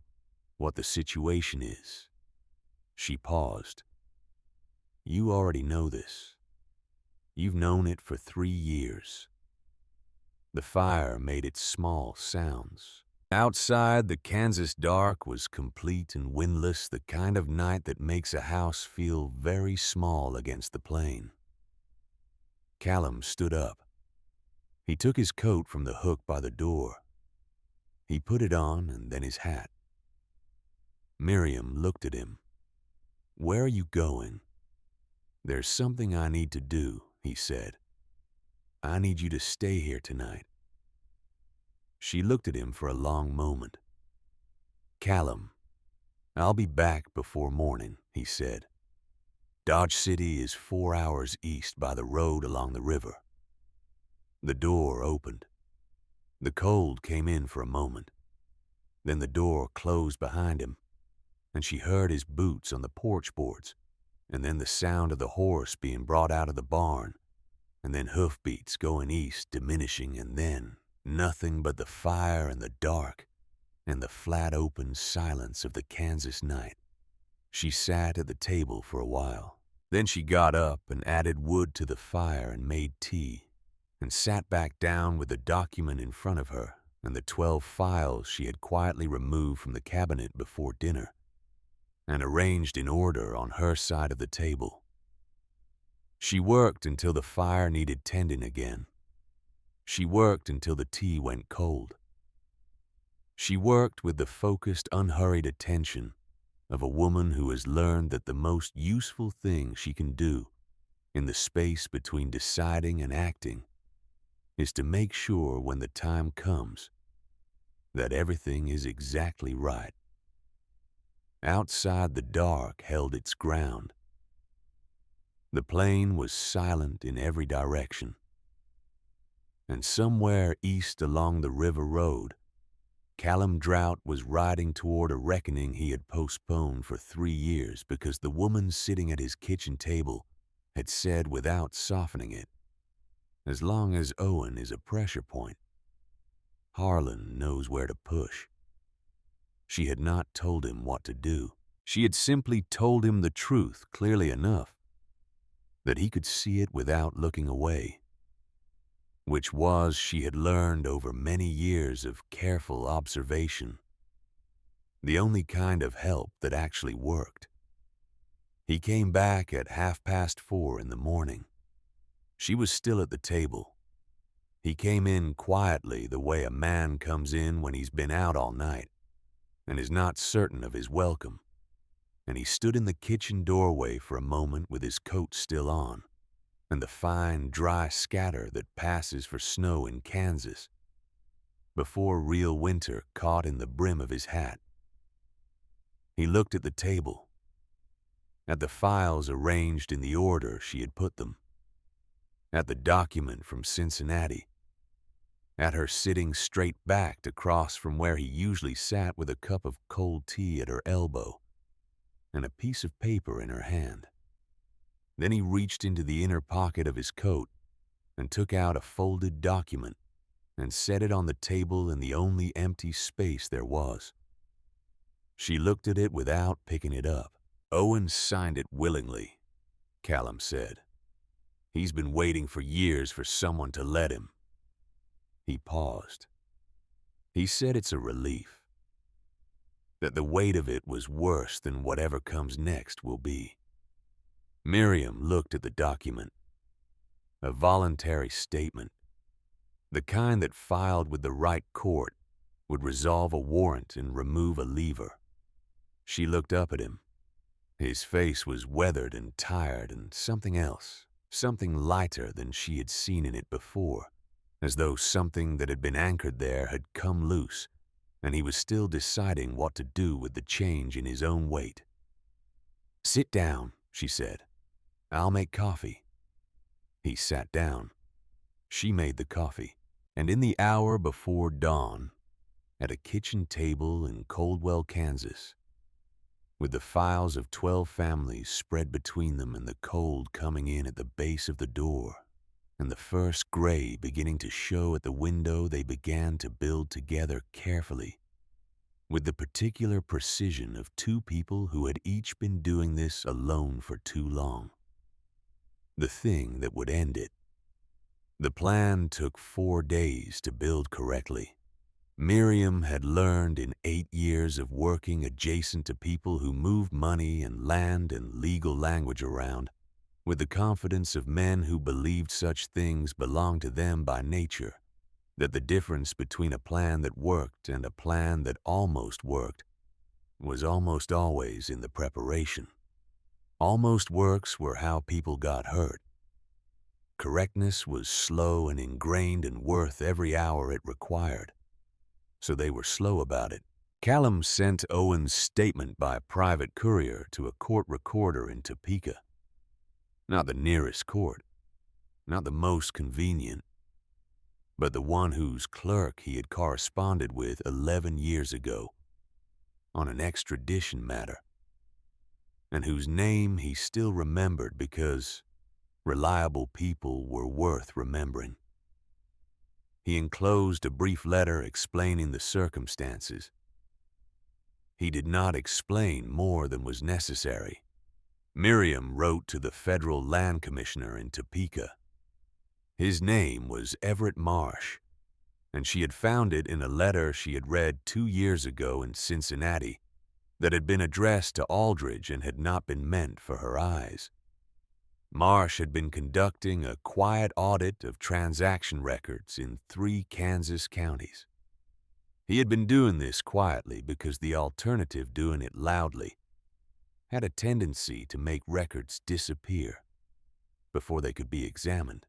S1: what the situation is. She paused. You already know this. You've known it for 3 years. The fire made its small sounds. Outside, the Kansas dark was complete and windless, the kind of night that makes a house feel very small against the plain. Callum stood up. He took his coat from the hook by the door. He put it on and then his hat. Miriam looked at him. Where are you going? There's something I need to do, he said. I need you to stay here tonight. She looked at him for a long moment. Callum, I'll be back before morning, he said. Dodge City is 4 hours east by the road along the river. The door opened. The cold came in for a moment. Then the door closed behind him, and she heard his boots on the porch boards, and then the sound of the horse being brought out of the barn, and then hoofbeats going east diminishing, and then nothing but the fire and the dark and the flat open silence of the Kansas night. She sat at the table for a while. Then she got up and added wood to the fire and made tea, and sat back down with the document in front of her and the 12 files she had quietly removed from the cabinet before dinner and arranged in order on her side of the table. She worked until the fire needed tending again. She worked until the tea went cold. She worked with the focused, unhurried attention of a woman who has learned that the most useful thing she can do in the space between deciding and acting is to make sure when the time comes that everything is exactly right. Outside, the dark held its ground. The plain was silent in every direction. And somewhere east along the river road, Callum Drought was riding toward a reckoning he had postponed for 3 years because the woman sitting at his kitchen table had said without softening it, as long as Owen is a pressure point, Harlan knows where to push. She had not told him what to do. She had simply told him the truth clearly enough that he could see it without looking away, which was, she had learned over many years of careful observation, the only kind of help that actually worked. He came back at 4:30 in the morning. She was still at the table. He came in quietly, the way a man comes in when he's been out all night and is not certain of his welcome, and he stood in the kitchen doorway for a moment with his coat still on, and the fine, dry scatter that passes for snow in Kansas, before real winter caught in the brim of his hat. He looked at the table, at the files arranged in the order she had put them, at the document from Cincinnati, at her sitting straight-backed across from where he usually sat with a cup of cold tea at her elbow and a piece of paper in her hand. Then he reached into the inner pocket of his coat and took out a folded document and set it on the table in the only empty space there was. She looked at it without picking it up. Owen signed it willingly, Callum said. He's been waiting for years for someone to let him. He paused. He said it's a relief, that the weight of it was worse than whatever comes next will be. Miriam looked at the document. A voluntary statement, the kind that filed with the right court would resolve a warrant and remove a lever. She looked up at him. His face was weathered and tired, and something else, something lighter than she had seen in it before, as though something that had been anchored there had come loose, and he was still deciding what to do with the change in his own weight. "Sit down," she said. "I'll make coffee." He sat down. She made the coffee, and in the hour before dawn, at a kitchen table in Coldwell, Kansas, with the files of 12 families spread between them and the cold coming in at the base of the door, and the first gray beginning to show at the window, they began to build together carefully, with the particular precision of two people who had each been doing this alone for too long. The thing that would end it. The plan took 4 days to build correctly. Miriam had learned in 8 years of working adjacent to people who moved money and land and legal language around, with the confidence of men who believed such things belonged to them by nature, that the difference between a plan that worked and a plan that almost worked was almost always in the preparation. Almost works were how people got hurt. Correctness was slow and ingrained and worth every hour it required. So they were slow about it. Callum sent Owen's statement by private courier to a court recorder in Topeka. Not the nearest court, not the most convenient, but the one whose clerk he had corresponded with 11 years ago on an extradition matter, and whose name he still remembered because reliable people were worth remembering. He enclosed a brief letter explaining the circumstances. He did not explain more than was necessary. Miriam wrote to the federal land commissioner in Topeka. His name was Everett Marsh, and she had found it in a letter she had read 2 years ago in Cincinnati that had been addressed to Aldridge and had not been meant for her eyes. Marsh had been conducting a quiet audit of transaction records in 3 Kansas counties. He had been doing this quietly because the alternative, doing it loudly, had a tendency to make records disappear before they could be examined.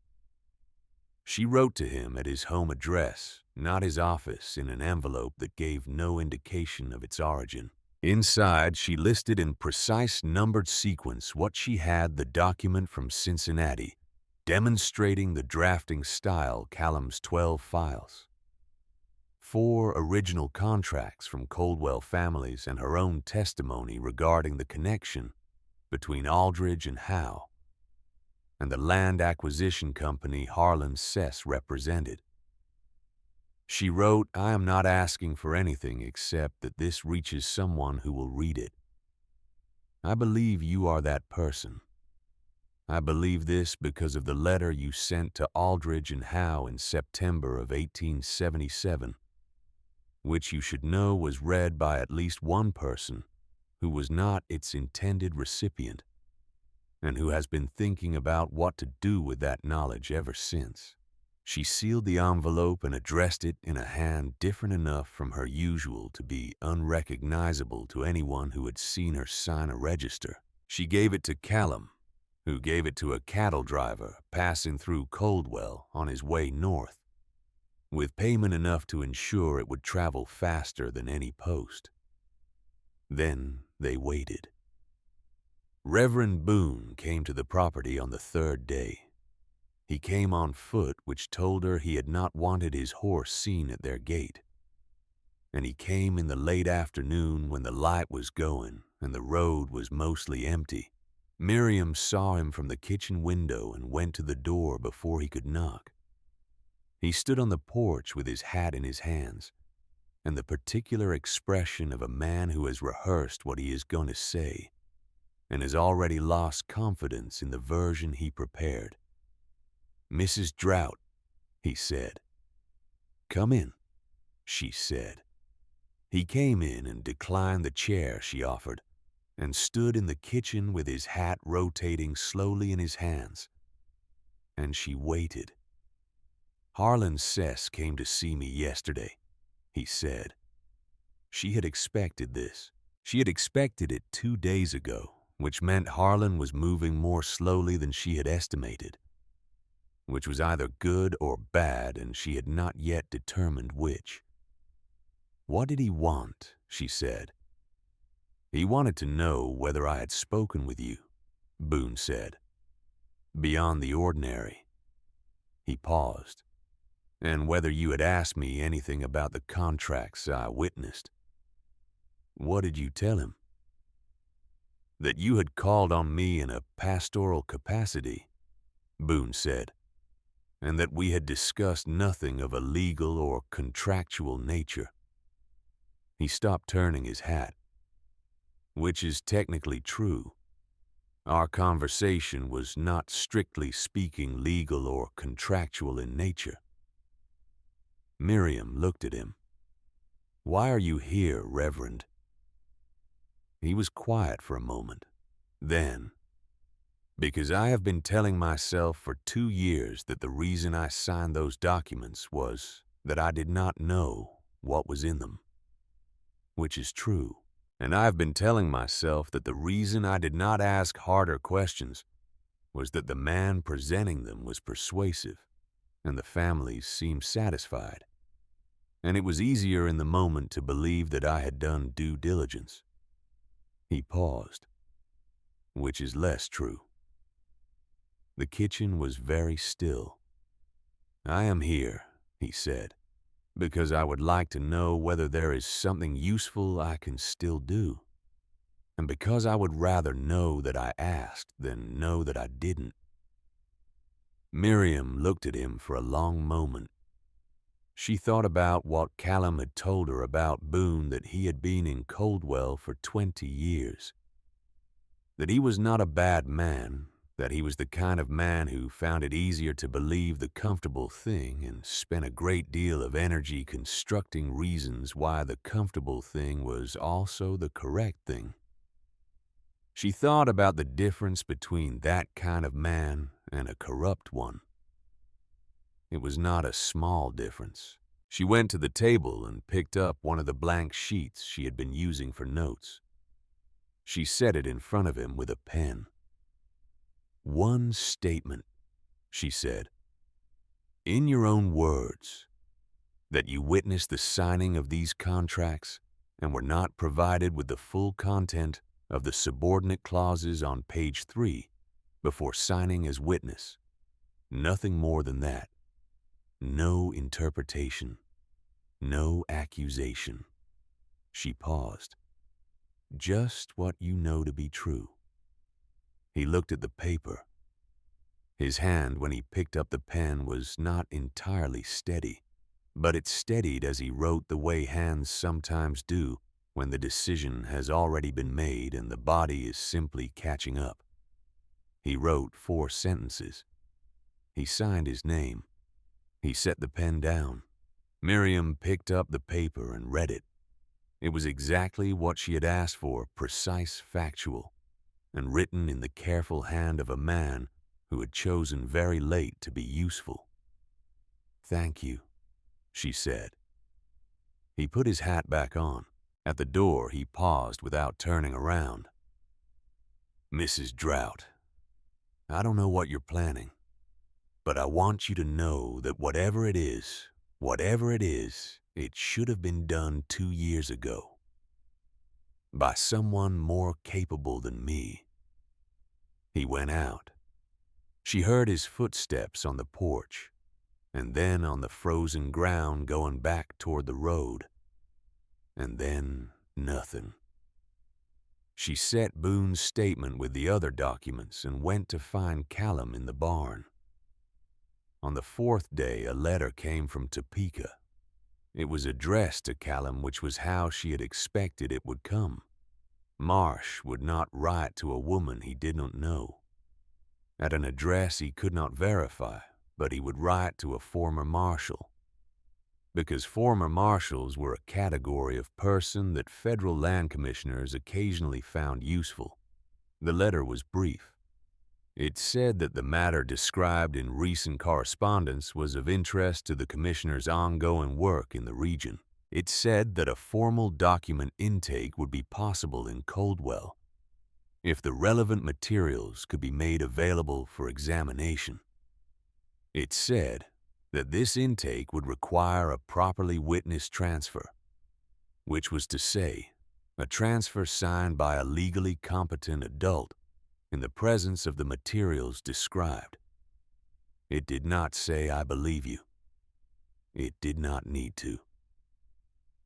S1: She wrote to him at his home address, not his office, in an envelope that gave no indication of its origin. Inside, she listed in precise numbered sequence what she had the document from Cincinnati, demonstrating the drafting style Callum's 12 files. 4 original contracts from Coldwell families and her own testimony regarding the connection between Aldridge and Howe, and the land acquisition company Harlan Sess represented. She wrote, "I am not asking for anything except that this reaches someone who will read it. I believe you are that person. I believe this because of the letter you sent to Aldridge and Howe in September of 1877, which you should know was read by at least one person who was not its intended recipient, and who has been thinking about what to do with that knowledge ever since." She sealed the envelope and addressed it in a hand different enough from her usual to be unrecognizable to anyone who had seen her sign a register. She gave it to Callum, who gave it to a cattle driver passing through Coldwell on his way north, with payment enough to ensure it would travel faster than any post. Then they waited. Reverend Boone came to the property on the 3rd day. He came on foot, which told her he had not wanted his horse seen at their gate. And he came in the late afternoon when the light was going and the road was mostly empty. Miriam saw him from the kitchen window and went to the door before he could knock. He stood on the porch with his hat in his hands, and the particular expression of a man who has rehearsed what he is going to say and has already lost confidence in the version he prepared. "Mrs. Drought," he said. "Come in," she said. He came in and declined the chair she offered, and stood in the kitchen with his hat rotating slowly in his hands. And she waited. "Harlan Sess came to see me yesterday," he said. She had expected this. She had expected it 2 days ago, which meant Harlan was moving more slowly than she had estimated, which was either good or bad, and she had not yet determined which. What did he want? She said. He wanted to know whether I had spoken with you, Boone said. Beyond the ordinary. He paused. And whether you had asked me anything about the contracts I witnessed. What did you tell him? That you had called on me in a pastoral capacity, Boone said, and that we had discussed nothing of a legal or contractual nature. He stopped turning his hat. Which is technically true. Our conversation was not strictly speaking legal or contractual in nature. Miriam looked at him. Why are you here, Reverend? He was quiet for a moment. Then, because I have been telling myself for 2 years that the reason I signed those documents was that I did not know what was in them. Which is true. And I have been telling myself that the reason I did not ask harder questions was that the man presenting them was persuasive, and the families seemed satisfied. And it was easier in the moment to believe that I had done due diligence. He paused. Which is less true. The kitchen was very still. I am here, he said, because I would like to know whether there is something useful I can still do. And because I would rather know that I asked than know that I didn't. Miriam looked at him for a long moment. She thought about what Callum had told her about Boone, that he had been in Coldwell for 20 years. That he was not a bad man, that he was the kind of man who found it easier to believe the comfortable thing and spent a great deal of energy constructing reasons why the comfortable thing was also the correct thing. She thought about the difference between that kind of man and a corrupt one. It was not a small difference. She went to the table and picked up one of the blank sheets she had been using for notes. She set it in front of him with a pen. One statement, she said, in your own words, that you witnessed the signing of these contracts and were not provided with the full content of the subordinate clauses on page 3 before signing as witness. Nothing more than that. No interpretation. No accusation. She paused. Just what you know to be true. He looked at the paper. His hand, when he picked up the pen, was not entirely steady, but it steadied as he wrote the way hands sometimes do when the decision has already been made and the body is simply catching up. He wrote 4 sentences. He signed his name. He set the pen down. Miriam picked up the paper and read it. It was exactly what she had asked for, precise, factual, and written in the careful hand of a man who had chosen very late to be useful. Thank you, she said. He put his hat back on. At the door, he paused without turning around. Mrs. Drought, I don't know what you're planning, but I want you to know that whatever it is, it should have been done 2 years ago. By someone more capable than me. He went out. She heard his footsteps on the porch, and then on the frozen ground going back toward the road. And then nothing. She set Boone's statement with the other documents and went to find Callum in the barn. On the 4th day, a letter came from Topeka. It was addressed to Callum, which was how she had expected it would come. Marsh would not write to a woman he did not know. At an address he could not verify, but he would write to a former marshal. Because former marshals were a category of person that federal land commissioners occasionally found useful. The letter was brief. It said that the matter described in recent correspondence was of interest to the commissioner's ongoing work in the region, It said that a formal document intake would be possible in Coldwell if the relevant materials could be made available for examination. It said that this intake would require a properly witnessed transfer, which was to say, a transfer signed by a legally competent adult in the presence of the materials described. It did not say, "I believe you." It did not need to.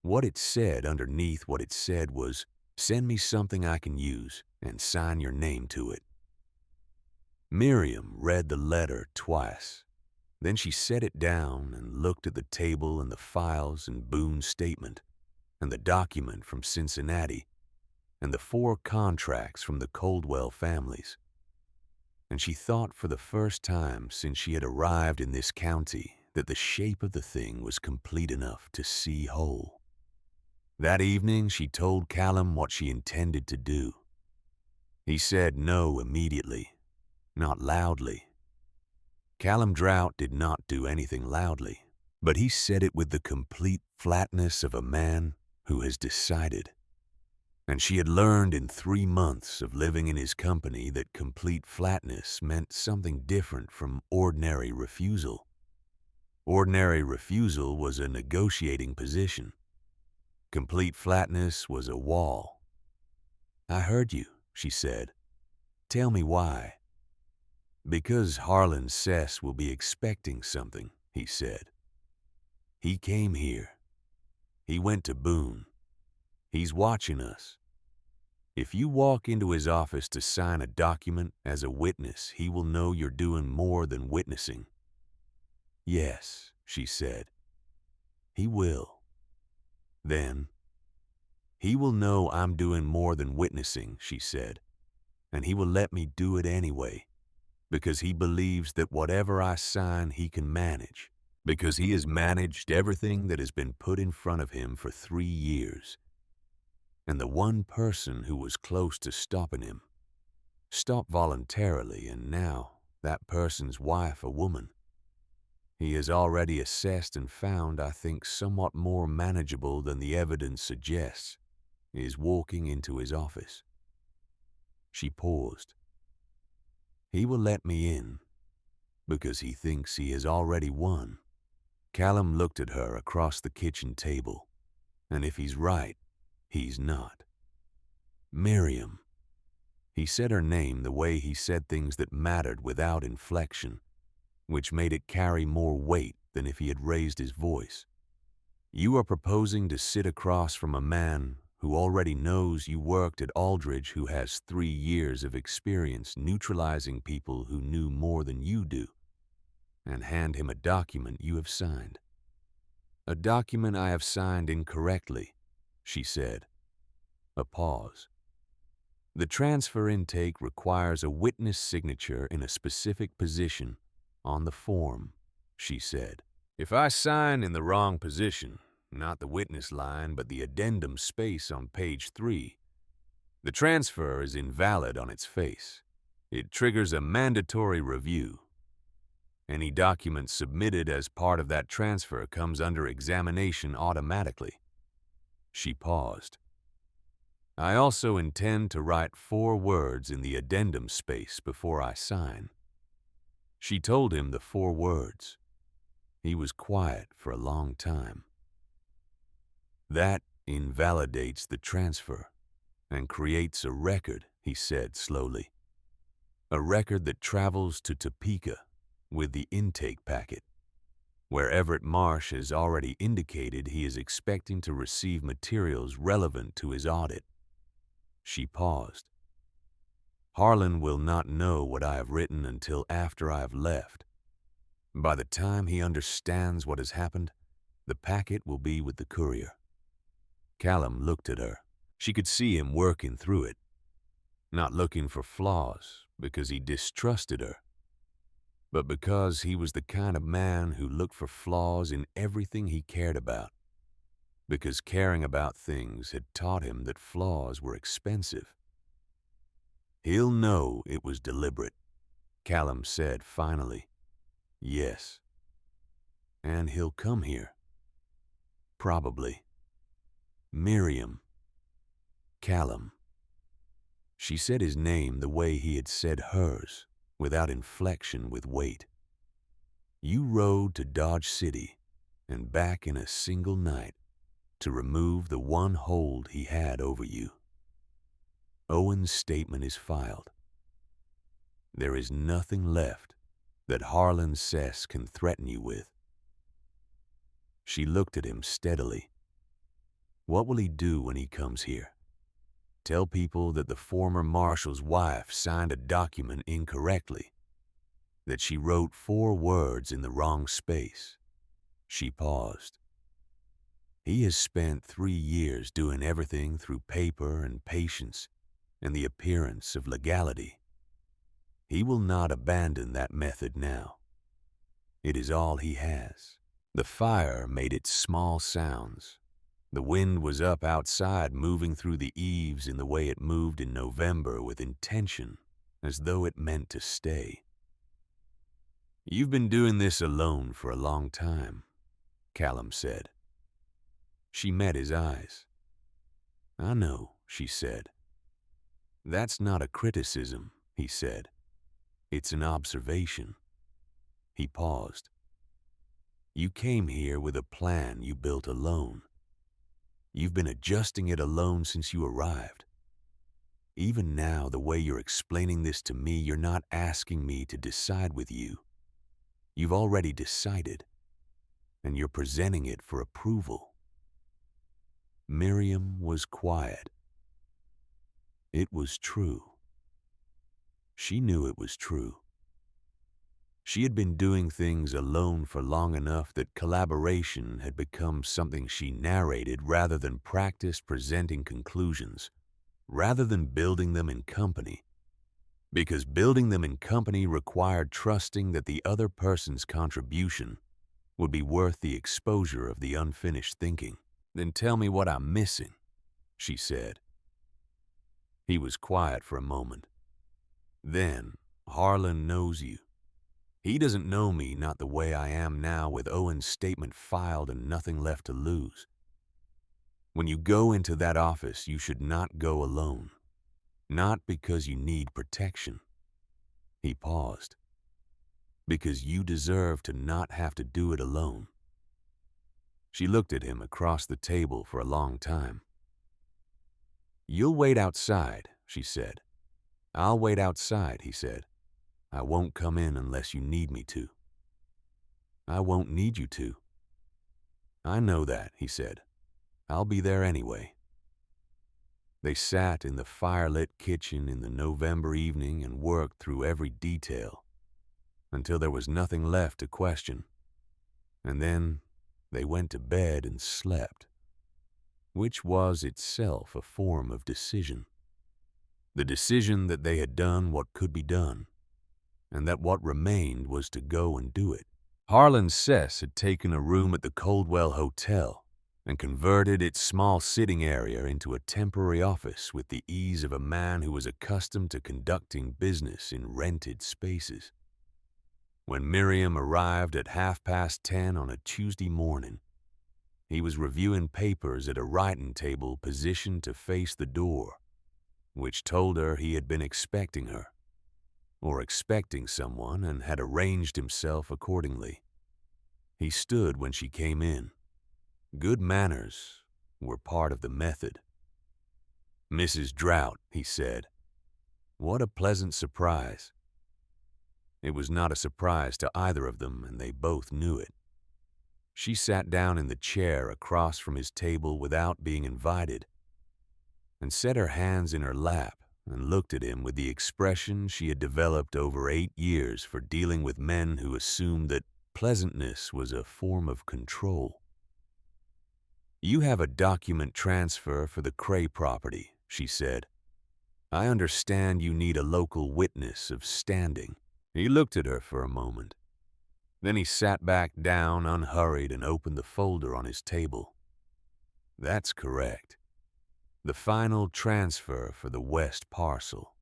S1: What it said underneath what it said was, "Send me something I can use and sign your name to it." Miriam read the letter twice. Then she set it down and looked at the table and the files and Boone's statement and the document from Cincinnati and the 4 contracts from the Coldwell families. And she thought for the first time since she had arrived in this county that the shape of the thing was complete enough to see whole. That evening she told Callum what she intended to do. He said no immediately, not loudly. Callum Drought did not do anything loudly, but he said it with the complete flatness of a man who has decided. And she had learned in 3 months of living in his company that complete flatness meant something different from ordinary refusal. Ordinary refusal was a negotiating position. Complete flatness was a wall. "I heard you," she said. "Tell me why." "Because Harlan Sess will be expecting something," he said. "He came here. He went to Boone. He's watching us. If you walk into his office to sign a document as a witness, he will know you're doing more than witnessing." "Yes," she said. "He will. Then, he will know I'm doing more than witnessing," she said, "and he will let me do it anyway, because he believes that whatever I sign he can manage, because he has managed everything that has been put in front of him for 3 years. And the one person who was close to stopping him stopped voluntarily, and now that person's wife, a woman, he has already assessed and found, I think, somewhat more manageable than the evidence suggests, is walking into his office." She paused. "He will let me in because he thinks he has already won." Callum looked at her across the kitchen table, and if he's right, he's not. "Miriam." He said her name the way he said things that mattered without inflection, which made it carry more weight than if he had raised his voice. "You are proposing to sit across from a man who already knows you worked at Aldridge, who has 3 years of experience neutralizing people who knew more than you do, and hand him a document you have signed." "A document I have signed incorrectly," she said. A pause. "The transfer intake requires a witness signature in a specific position on the form," she said. "If I sign in the wrong position, not the witness line but the addendum space on page 3, the transfer is invalid on its face. It triggers a mandatory review. Any document submitted as part of that transfer comes under examination automatically." She paused. "I also intend to write 4 words in the addendum space before I sign." She told him the 4 words. He was quiet for a long time. "That invalidates the transfer and creates a record," he said slowly. "A record that travels to Topeka with the intake packet, where Everett Marsh has already indicated he is expecting to receive materials relevant to his audit." She paused. "Harlan will not know what I have written until after I have left. By the time he understands what has happened, the packet will be with the courier." Callum looked at her. She could see him working through it, not looking for flaws because he distrusted her, but because he was the kind of man who looked for flaws in everything he cared about, because caring about things had taught him that flaws were expensive. "He'll know it was deliberate," Callum said finally. "Yes. And he'll come here." "Probably." Miriam. Callum. She said his name the way he had said hers, without inflection, with weight. You rode to Dodge City and back in a single night to remove the one hold he had over you. Owen's statement is filed. There is nothing left that Harlan Sess can threaten you with. She looked at him steadily. What will he do when he comes here? Tell people that the former marshal's wife signed a document incorrectly, that she wrote 4 words in the wrong space. She paused. He has spent 3 years doing everything through paper and patience and the appearance of legality. He will not abandon that method now. It is all he has. The fire made its small sounds. The wind was up outside, moving through the eaves in the way it moved in November, with intention, as though it meant to stay. You've been doing this alone for a long time, Callum said. She met his eyes. I know, she said. That's not a criticism, he said. It's an observation. He paused. You came here with a plan you built alone. You've been adjusting it alone since you arrived. Even now, the way you're explaining this to me, you're not asking me to decide with you. You've already decided, and you're presenting it for approval. Miriam was quiet. It was true. She knew it was true. She had been doing things alone for long enough that collaboration had become something she narrated rather than practiced presenting conclusions, rather than building them in company. Because building them in company required trusting that the other person's contribution would be worth the exposure of the unfinished thinking. Then tell me what I'm missing, she said. He was quiet for a moment. Then, Harlan knows you. He doesn't know me not the way I am now, with Owen's statement filed and nothing left to lose. When you go into that office, you should not go alone. Not because you need protection. He paused. Because you deserve to not have to do it alone. She looked at him across the table for a long time. You'll wait outside, she said. I'll wait outside, he said. I won't come in unless you need me to. I won't need you to. I know that, he said. I'll be there anyway. They sat in the firelit kitchen in the November evening and worked through every detail until there was nothing left to question. And then they went to bed and slept, which was itself a form of decision. The decision that they had done what could be done, and that what remained was to go and do it. Harlan Sess had taken a room at the Coldwell Hotel and converted its small sitting area into a temporary office with the ease of a man who was accustomed to conducting business in rented spaces. When Miriam arrived at 10:30 on a Tuesday morning, he was reviewing papers at a writing table positioned to face the door, which told her he had been expecting her, or expecting someone, and had arranged himself accordingly. He stood when she came in. Good manners were part of the method. Mrs. Drought, he said. What a pleasant surprise. It was not a surprise to either of them, and they both knew it. She sat down in the chair across from his table without being invited, and set her hands in her lap and looked at him with the expression she had developed over 8 years for dealing with men who assumed that pleasantness was a form of control. You have a document transfer for the Cray property, she said. I understand you need a local witness of standing. He looked at her for a moment. Then he sat back down unhurried and opened the folder on his table. That's correct. The final transfer for the west parcel.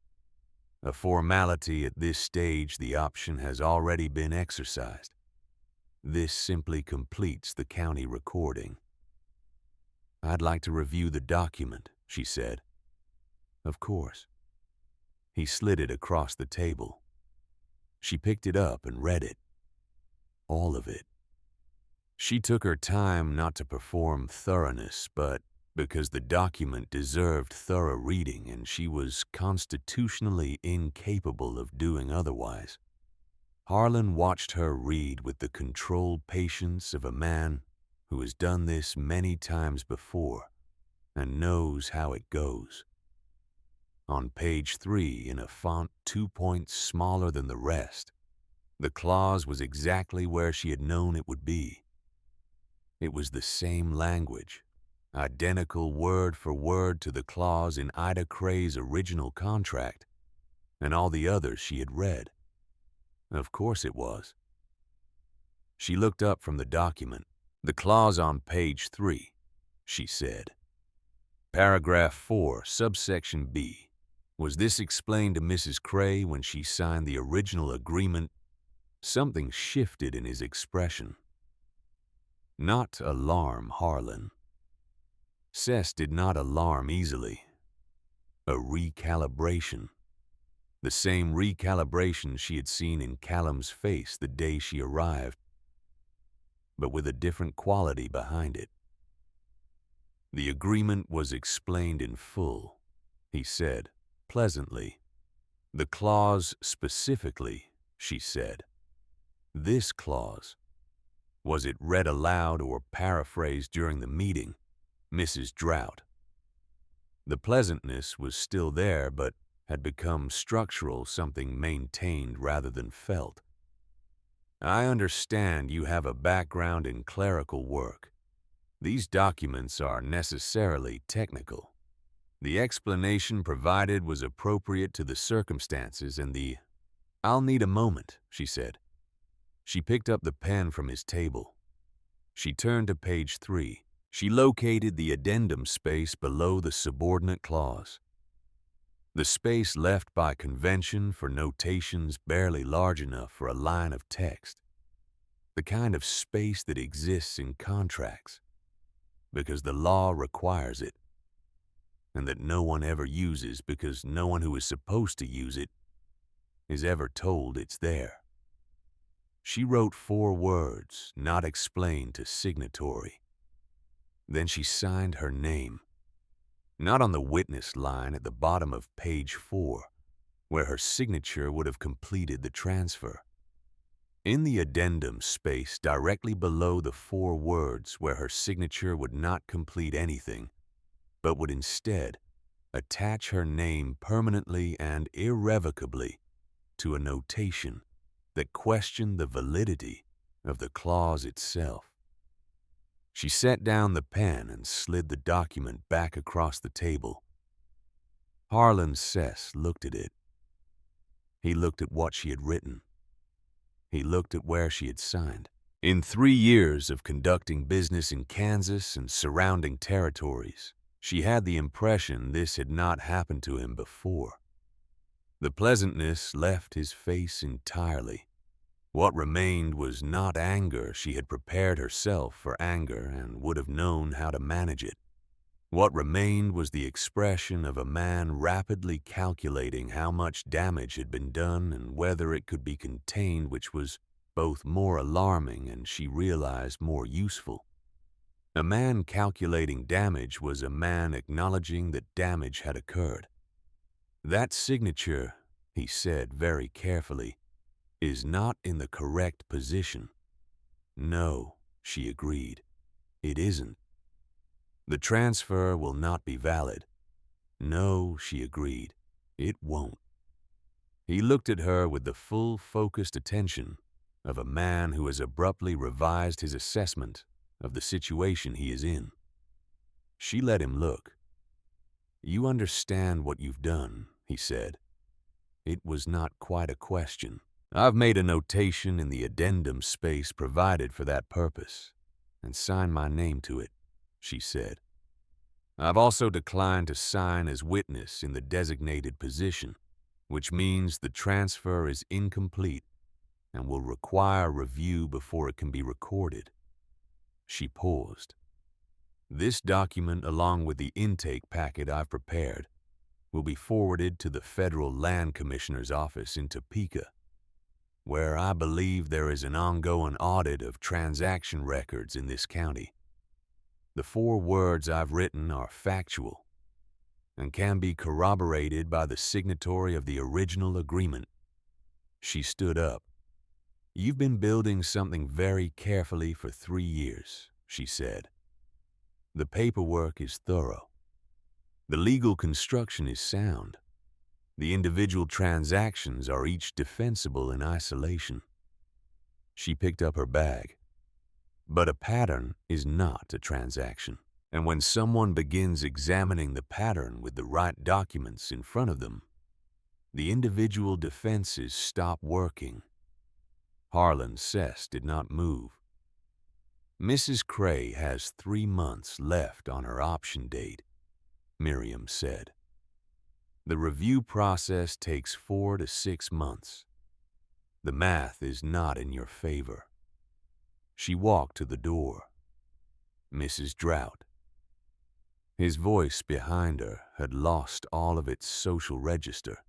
S1: A formality at this stage, the option has already been exercised. This simply completes the county recording. "I'd like to review the document," she said. "Of course." He slid it across the table. She picked it up and read it. All of it. She took her time not to perform thoroughness, but because the document deserved thorough reading and she was constitutionally incapable of doing otherwise. Harlan watched her read with the controlled patience of a man who has done this many times before and knows how it goes. On page 3, in a font 2 points smaller than the rest, the clause was exactly where she had known it would be. It was the same language, identical word for word to the clause in Ida Cray's original contract and all the others she had read. Of course it was. She looked up from the document. "The clause on page 3, she said. "Paragraph 4, subsection B. Was this explained to Mrs. Cray when she signed the original agreement?" Something shifted in his expression. Not alarm, Harlan. Cess did not alarm easily. A recalibration. The same recalibration she had seen in Callum's face the day she arrived, but with a different quality behind it. "The agreement was explained in full," he said, pleasantly. "The clause specifically," she said. "This clause. Was it read aloud or paraphrased during the meeting, Mrs. Drought?" The pleasantness was still there, but had become structural, something maintained rather than felt. "I understand you have a background in clerical work. These documents are necessarily technical. The explanation provided was appropriate to the circumstances and the—" "I'll need a moment," she said. She picked up the pen from his table. She turned to page 3. She located the addendum space below the subordinate clause. The space left by convention for notations barely large enough for a line of text. The kind of space that exists in contracts, because the law requires it, and that no one ever uses because no one who is supposed to use it is ever told it's there. She wrote 4 words, not explained to signatory. Then she signed her name, not on the witness line at the bottom of page 4, where her signature would have completed the transfer. In the addendum space directly below the 4 words where her signature would not complete anything, but would instead attach her name permanently and irrevocably to a notation that questioned the validity of the clause itself. She set down the pen and slid the document back across the table. Harlan Cess looked at it. He looked at what she had written. He looked at where she had signed. In 3 years of conducting business in Kansas and surrounding territories, she had the impression this had not happened to him before. The pleasantness left his face entirely. What remained was not anger. She had prepared herself for anger and would have known how to manage it. What remained was the expression of a man rapidly calculating how much damage had been done and whether it could be contained, which was both more alarming and, she realized, more useful. A man calculating damage was a man acknowledging that damage had occurred. "That signature," he said very carefully, "is not in the correct position." "No," she agreed, "it isn't. The transfer will not be valid." "No," she agreed, "it won't." He looked at her with the full focused attention of a man who has abruptly revised his assessment of the situation he is in. She let him look. "You understand what you've done," he said. It was not quite a question. "I've made a notation in the addendum space provided for that purpose and signed my name to it," she said. "I've also declined to sign as witness in the designated position, which means the transfer is incomplete and will require review before it can be recorded." She paused. This document, along with the intake packet I've prepared, will be forwarded to the Federal Land Commissioner's office in Topeka, where I believe there is an ongoing audit of transaction records in this county. The 4 words I've written are factual and can be corroborated by the signatory of the original agreement. She stood up. "You've been building something very carefully for 3 years," she said. "The paperwork is thorough. The legal construction is sound. The individual transactions are each defensible in isolation." She picked up her bag. But a pattern is not a transaction. And when someone begins examining the pattern with the right documents in front of them, the individual defenses stop working. Harlan Sess did not move. "Mrs. Cray has 3 months left on her option date," Miriam said. "The review process takes 4 to 6 months. The math is not in your favor." She walked to the door. "Mrs. Drought." His voice behind her had lost all of its social register.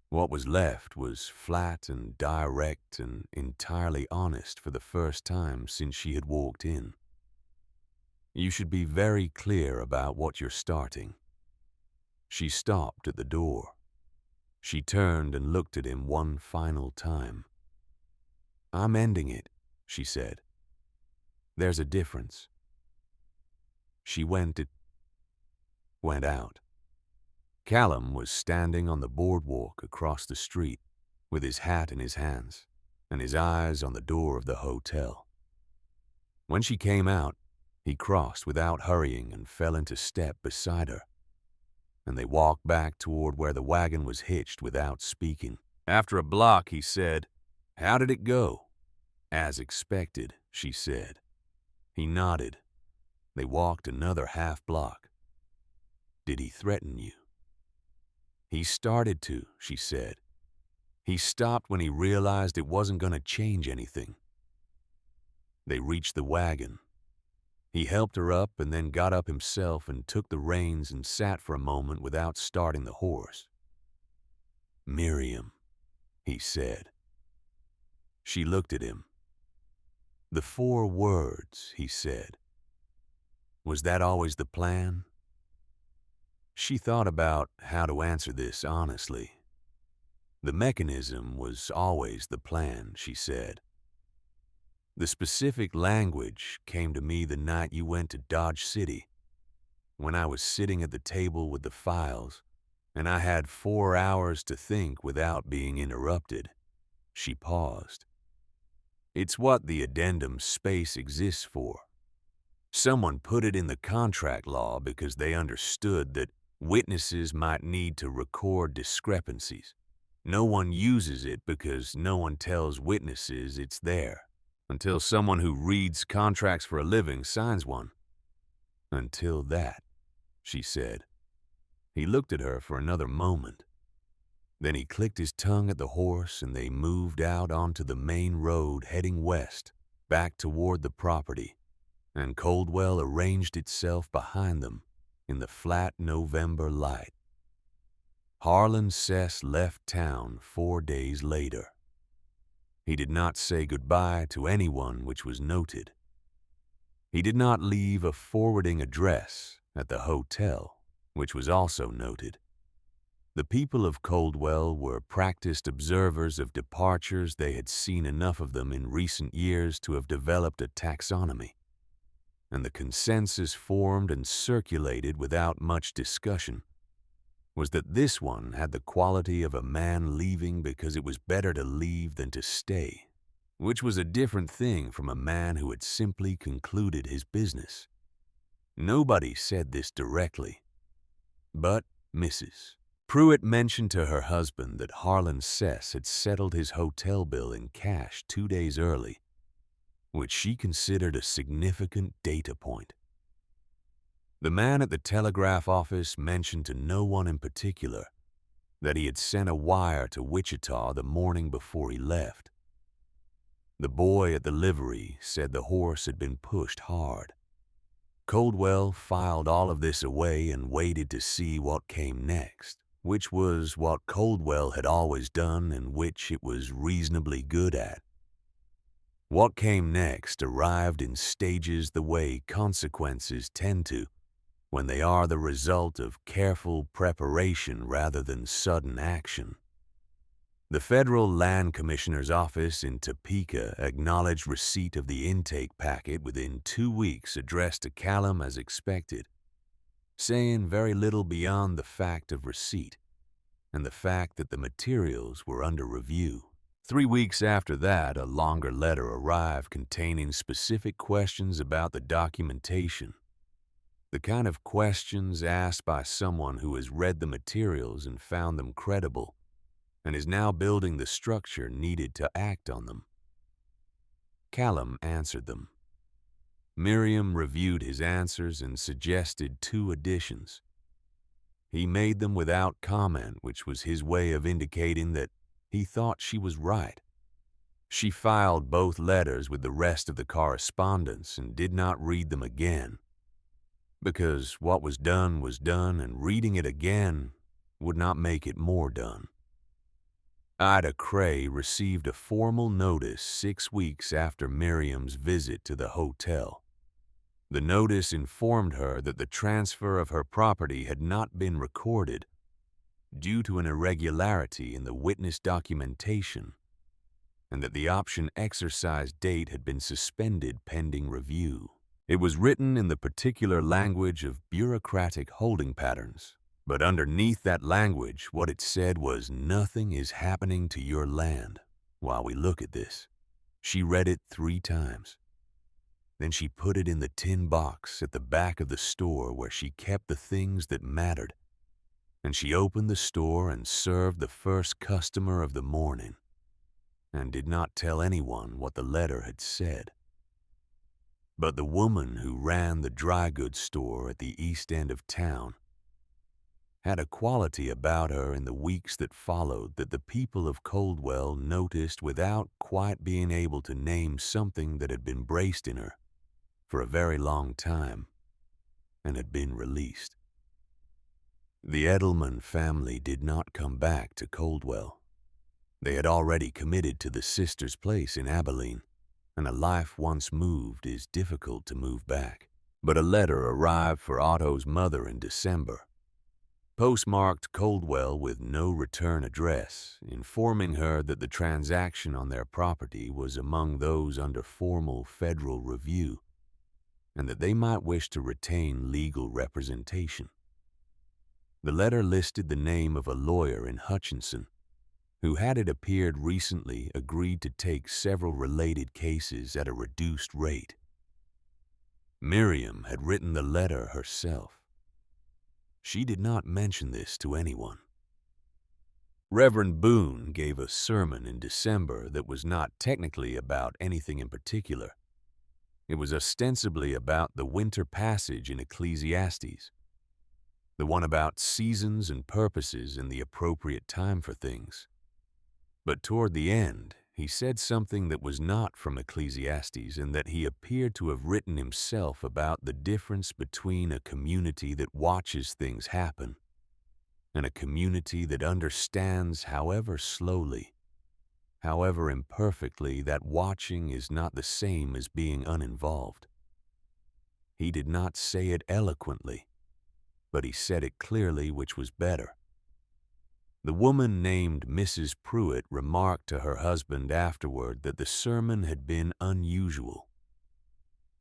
S1: What was left was flat and direct and entirely honest for the first time since she had walked in. "You should be very clear about what you're starting." She stopped at the door. She turned and looked at him one final time. "I'm ending it," she said. "There's a difference." She went out. Callum was standing on the boardwalk across the street with his hat in his hands and his eyes on the door of the hotel. When she came out, he crossed without hurrying and fell into step beside her, and they walked back toward where the wagon was hitched without speaking. After a block, he said, "How did it go?" "As expected," she said. He nodded. They walked another half block. "Did he threaten you?" "He started to," she said. "He stopped when he realized it wasn't going to change anything." They reached the wagon. He helped her up and then got up himself and took the reins and sat for a moment without starting the horse. "Miriam," he said. She looked at him. "The 4 words," he said. "Was that always the plan?" She thought about how to answer this honestly. "The mechanism was always the plan," she said. "The specific language came to me the night you went to Dodge City, when I was sitting at the table with the files, and I had 4 hours to think without being interrupted." She paused. "It's what the addendum space exists for. Someone put it in the contract law because they understood that witnesses might need to record discrepancies. No one uses it because no one tells witnesses it's there, until someone who reads contracts for a living signs one." "Until that," she said. He looked at her for another moment. Then he clicked his tongue at the horse and they moved out onto the main road heading west, back toward the property, and Coldwell arranged itself behind them in the flat November light. Harlan Sess left town 4 days later. He did not say goodbye to anyone, which was noted. He did not leave a forwarding address at the hotel, which was also noted. The people of Coldwell were practiced observers of departures. They had seen enough of them in recent years to have developed a taxonomy, and the consensus formed and circulated without much discussion was that this one had the quality of a man leaving because it was better to leave than to stay, which was a different thing from a man who had simply concluded his business. Nobody said this directly, but Mrs. Pruitt mentioned to her husband that Harlan Sess had settled his hotel bill in cash 2 days early, which she considered a significant data point. The man at the telegraph office mentioned to no one in particular that he had sent a wire to Wichita the morning before he left. The boy at the livery said the horse had been pushed hard. Coldwell filed all of this away and waited to see what came next, which was what Coldwell had always done and which it was reasonably good at. What came next arrived in stages the way consequences tend to, when they are the result of careful preparation rather than sudden action. The Federal Land Commissioner's office in Topeka acknowledged receipt of the intake packet within 2 weeks addressed to Callum as expected, saying very little beyond the fact of receipt and the fact that the materials were under review. 3 weeks after that, a longer letter arrived containing specific questions about the documentation, the kind of questions asked by someone who has read the materials and found them credible and is now building the structure needed to act on them. Callum answered them. Miriam reviewed his answers and suggested 2 additions. He made them without comment, which was his way of indicating that he thought she was right. She filed both letters with the rest of the correspondence and did not read them again, because what was done, and reading it again would not make it more done. Ida Cray received a formal notice 6 weeks after Miriam's visit to the hotel. The notice informed her that the transfer of her property had not been recorded due to an irregularity in the witness documentation, and that the option exercise date had been suspended pending review. It was written in the particular language of bureaucratic holding patterns, but underneath that language, what it said was, "Nothing is happening to your land while we look at this." She read it 3 times. Then she put it in the tin box at the back of the store where she kept the things that mattered, and she opened the store and served the first customer of the morning, and did not tell anyone what the letter had said. But the woman who ran the dry goods store at the east end of town had a quality about her in the weeks that followed that the people of Coldwell noticed without quite being able to name something that had been braced in her for a very long time and had been released. The Edelman family did not come back to Coldwell. They had already committed to the sister's place in Abilene, and a life once moved is difficult to move back. But a letter arrived for Otto's mother in December, postmarked Coldwell with no return address, informing her that the transaction on their property was among those under formal federal review, and that they might wish to retain legal representation. The letter listed the name of a lawyer in Hutchinson, who had, it appeared recently, agreed to take several related cases at a reduced rate. Miriam had written the letter herself. She did not mention this to anyone. Reverend Boone gave a sermon in December that was not technically about anything in particular. It was ostensibly about the winter passage in Ecclesiastes, the one about seasons and purposes and the appropriate time for things. But toward the end, he said something that was not from Ecclesiastes and that he appeared to have written himself about the difference between a community that watches things happen and a community that understands, however slowly, however imperfectly, that watching is not the same as being uninvolved. He did not say it eloquently, but he said it clearly, which was better. The woman named Mrs. Pruitt remarked to her husband afterward that the sermon had been unusual.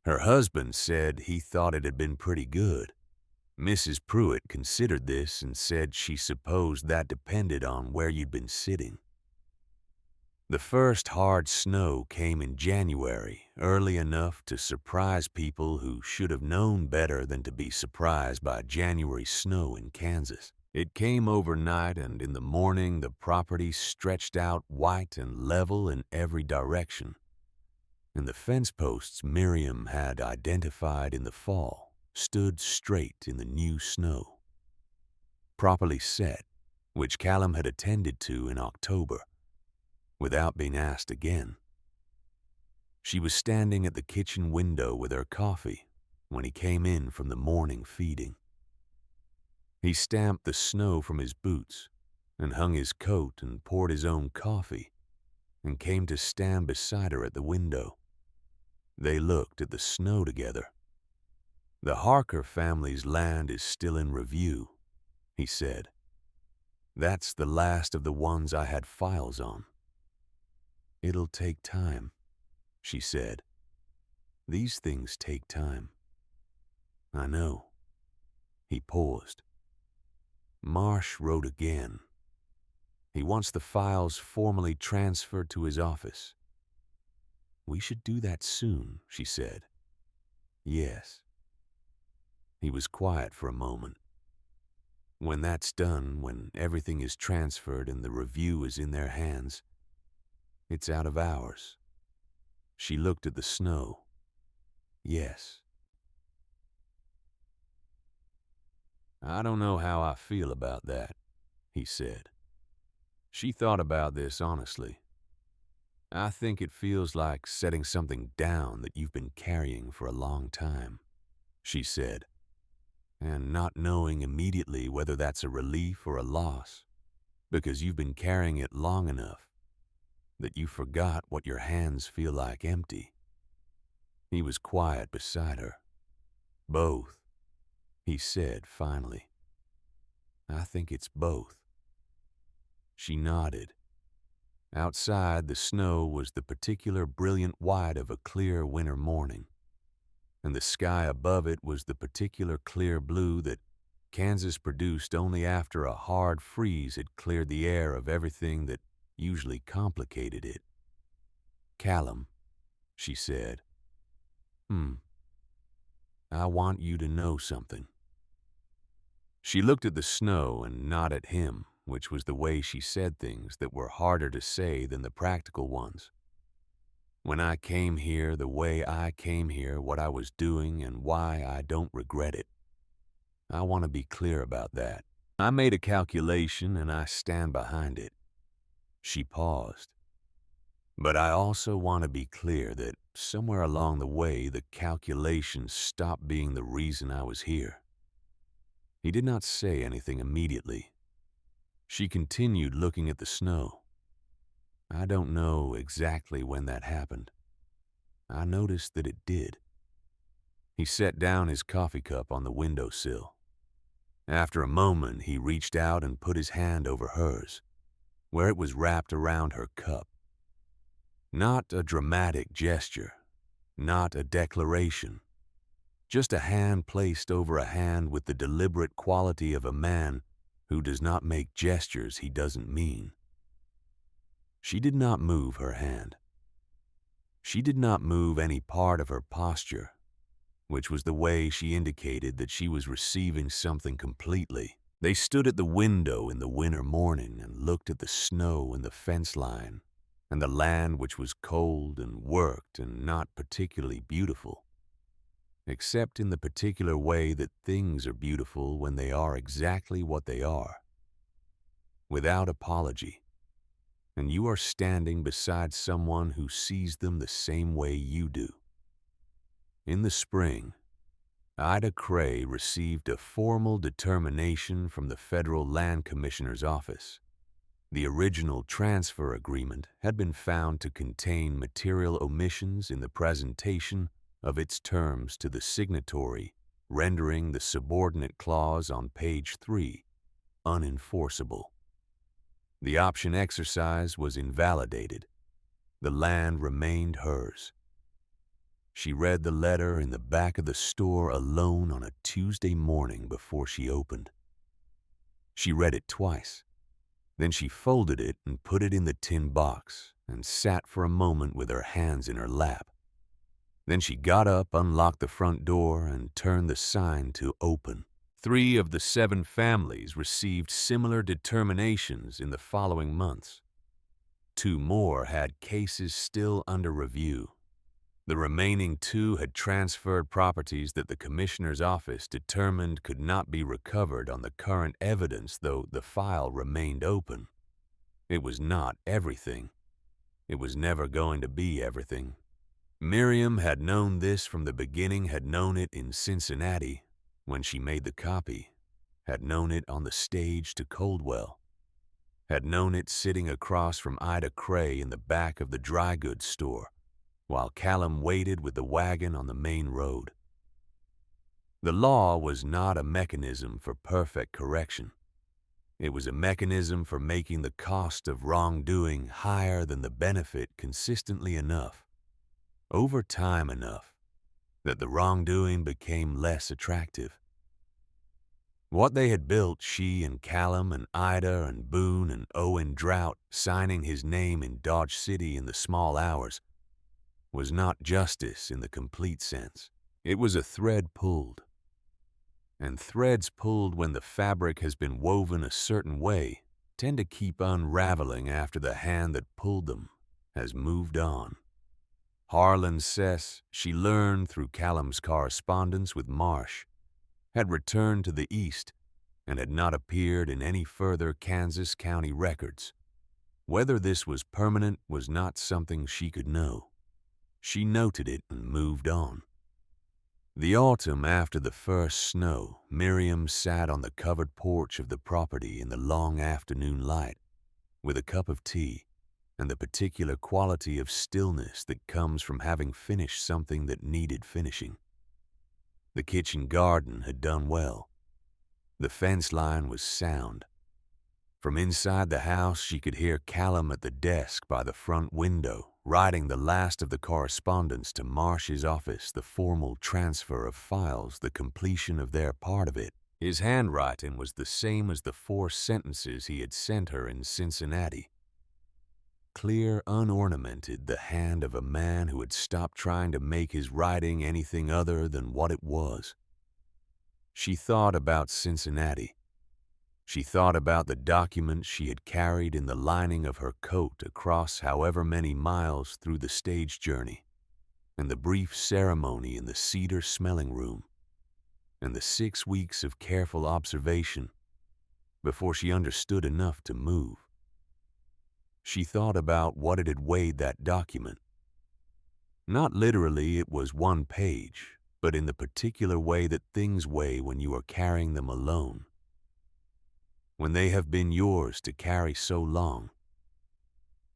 S1: Her husband said he thought it had been pretty good. Mrs. Pruitt considered this and said she supposed that depended on where you'd been sitting. The first hard snow came in January, early enough to surprise people who should have known better than to be surprised by January snow in Kansas. It came overnight, and in the morning the property stretched out white and level in every direction, and the fence posts Miriam had identified in the fall stood straight in the new snow, properly set, which Callum had attended to in October, without being asked again. She was standing at the kitchen window with her coffee when he came in from the morning feeding. He stamped the snow from his boots and hung his coat and poured his own coffee and came to stand beside her at the window. They looked at the snow together. "The Harker family's land is still in review," he said. "That's the last of the ones I had files on." "It'll take time," she said. "These things take time." "I know." He paused. Marsh wrote again. He wants the files formally transferred to his office. "We should do that soon," she said. "Yes." He was quiet for a moment. "When that's done, when everything is transferred and the review is in their hands, it's out of ours." She looked at the snow. "Yes." "I don't know how I feel about that," he said. She thought about this honestly. "I think it feels like setting something down that you've been carrying for a long time," she said, "and not knowing immediately whether that's a relief or a loss, because you've been carrying it long enough that you forgot what your hands feel like empty." He was quiet beside her. "Both," he said finally. "I think it's both." She nodded. Outside, the snow was the particular brilliant white of a clear winter morning, and the sky above it was the particular clear blue that Kansas produced only after a hard freeze had cleared the air of everything that usually complicated it. "Callum," she said. I want you to know something." She looked at the snow and not at him, which was the way she said things that were harder to say than the practical ones. "When I came here, the way I came here, what I was doing and why, I don't regret it. I want to be clear about that. I made a calculation and I stand behind it." She paused. "But I also want to be clear that somewhere along the way, the calculation stopped being the reason I was here." He did not say anything immediately. She continued looking at the snow. "I don't know exactly when that happened. I noticed that it did." He set down his coffee cup on the windowsill. After a moment, he reached out and put his hand over hers, where it was wrapped around her cup. Not a dramatic gesture, not a declaration, just a hand placed over a hand with the deliberate quality of a man who does not make gestures he doesn't mean. She did not move her hand. She did not move any part of her posture, which was the way she indicated that she was receiving something completely. They stood at the window in the winter morning and looked at the snow and the fence line and the land, which was cold and worked and not particularly beautiful, except in the particular way that things are beautiful when they are exactly what they are, without apology, and you are standing beside someone who sees them the same way you do. In the spring, Ida Cray received a formal determination from the Federal Land Commissioner's office. The original transfer agreement had been found to contain material omissions in the presentation of its terms to the signatory, rendering the subordinate clause on page 3 unenforceable. The option exercise was invalidated. The land remained hers. She read the letter in the back of the store alone on a Tuesday morning before she opened. She read it twice. Then she folded it and put it in the tin box and sat for a moment with her hands in her lap. Then she got up, unlocked the front door, and turned the sign to open. 3 of the 7 families received similar determinations in the following months. 2 more had cases still under review. The remaining 2 had transferred properties that the commissioner's office determined could not be recovered on the current evidence, though the file remained open. It was not everything. It was never going to be everything. Miriam had known this from the beginning, had known it in Cincinnati when she made the copy, had known it on the stage to Coldwell, had known it sitting across from Ida Cray in the back of the dry goods store while Callum waited with the wagon on the main road. The law was not a mechanism for perfect correction. It was a mechanism for making the cost of wrongdoing higher than the benefit consistently enough, over time enough, that the wrongdoing became less attractive. What they had built, she and Callum and Ida and Boone and Owen Drought, signing his name in Dodge City in the small hours, was not justice in the complete sense. It was a thread pulled. And threads pulled when the fabric has been woven a certain way tend to keep unraveling after the hand that pulled them has moved on. Harlan says she learned through Callum's correspondence with Marsh, had returned to the East, and had not appeared in any further Kansas County records. Whether this was permanent was not something she could know. She noted it and moved on. The autumn after the first snow, Miriam sat on the covered porch of the property in the long afternoon light, with a cup of tea and the particular quality of stillness that comes from having finished something that needed finishing. The kitchen garden had done well. The fence line was sound. From inside the house, she could hear Callum at the desk by the front window, writing the last of the correspondence to Marsh's office, the formal transfer of files, the completion of their part of it. His handwriting was the same as the 4 sentences he had sent her in Cincinnati. Clear, unornamented, the hand of a man who had stopped trying to make his writing anything other than what it was. She thought about Cincinnati. She thought about the documents she had carried in the lining of her coat across however many miles through the stage journey, and the brief ceremony in the cedar smelling room, and the 6 weeks of careful observation before she understood enough to move. She thought about what it had weighed, that document. Not literally it was 1 page, but in the particular way that things weigh when you are carrying them alone. When they have been yours to carry so long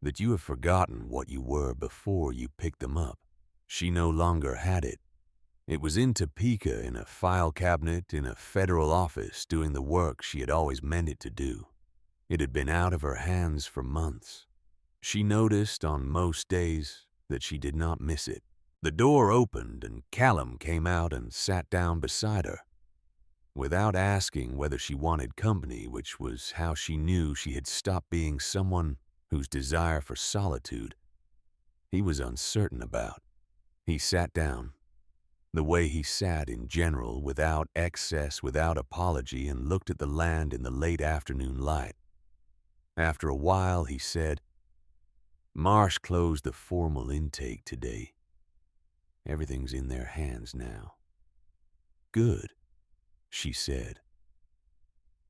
S1: that you have forgotten what you were before you picked them up. She no longer had it. It was in Topeka in a file cabinet in a federal office doing the work she had always meant it to do. It had been out of her hands for months. She noticed on most days that she did not miss it. The door opened and Callum came out and sat down beside her. Without asking whether she wanted company, which was how she knew she had stopped being someone whose desire for solitude he was uncertain about. He sat down, the way he sat in general, without excess, without apology, and looked at the land in the late afternoon light. After a while, he said, "Marsh closed the formal intake today. Everything's in their hands now." "Good," she said.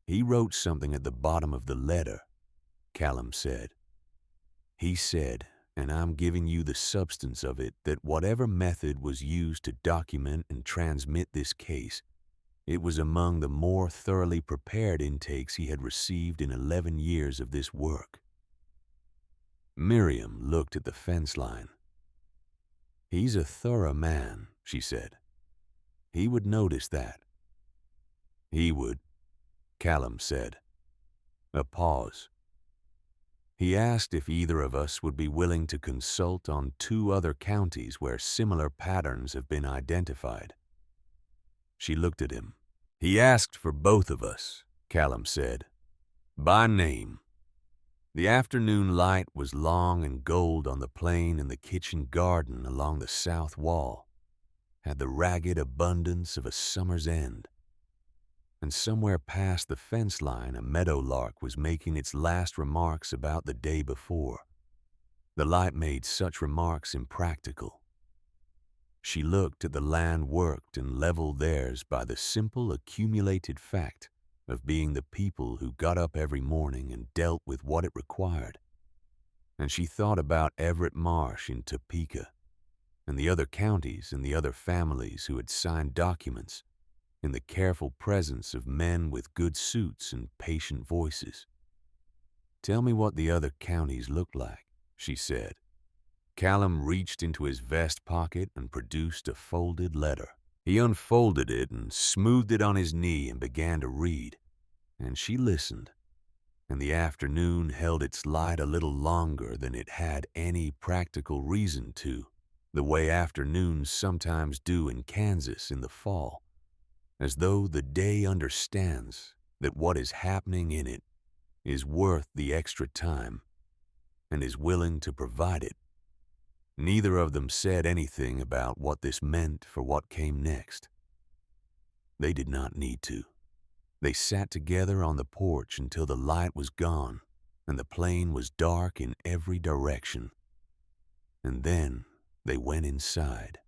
S1: "He wrote something at the bottom of the letter," Callum said. "He said, and I'm giving you the substance of it, that whatever method was used to document and transmit this case, it was among the more thoroughly prepared intakes he had received in 11 years of this work." Miriam looked at the fence line. "He's a thorough man," she said. "He would notice that." "He would," Callum said. A pause. He asked if either of us would be willing to consult on 2 other counties where similar patterns have been identified. She looked at him. "He asked for both of us," Callum said, "by name." The afternoon light was long and gold on the plain, and the kitchen garden along the south wall had the ragged abundance of a summer's end. And somewhere past the fence line, a meadowlark was making its last remarks about the day before. The light made such remarks impractical. She looked at the land worked and leveled theirs by the simple accumulated fact of being the people who got up every morning and dealt with what it required. And she thought about Everett Marsh in Topeka, and the other counties and the other families who had signed documents in the careful presence of men with good suits and patient voices. "Tell me what the other counties looked like," she said. Callum reached into his vest pocket and produced a folded letter. He unfolded it and smoothed it on his knee and began to read, and she listened, and the afternoon held its light a little longer than it had any practical reason to, the way afternoons sometimes do in Kansas in the fall, as though the day understands that what is happening in it is worth the extra time and is willing to provide it. Neither of them said anything about what this meant for what came next. They did not need to. They sat together on the porch until the light was gone and the plain was dark in every direction. And then they went inside.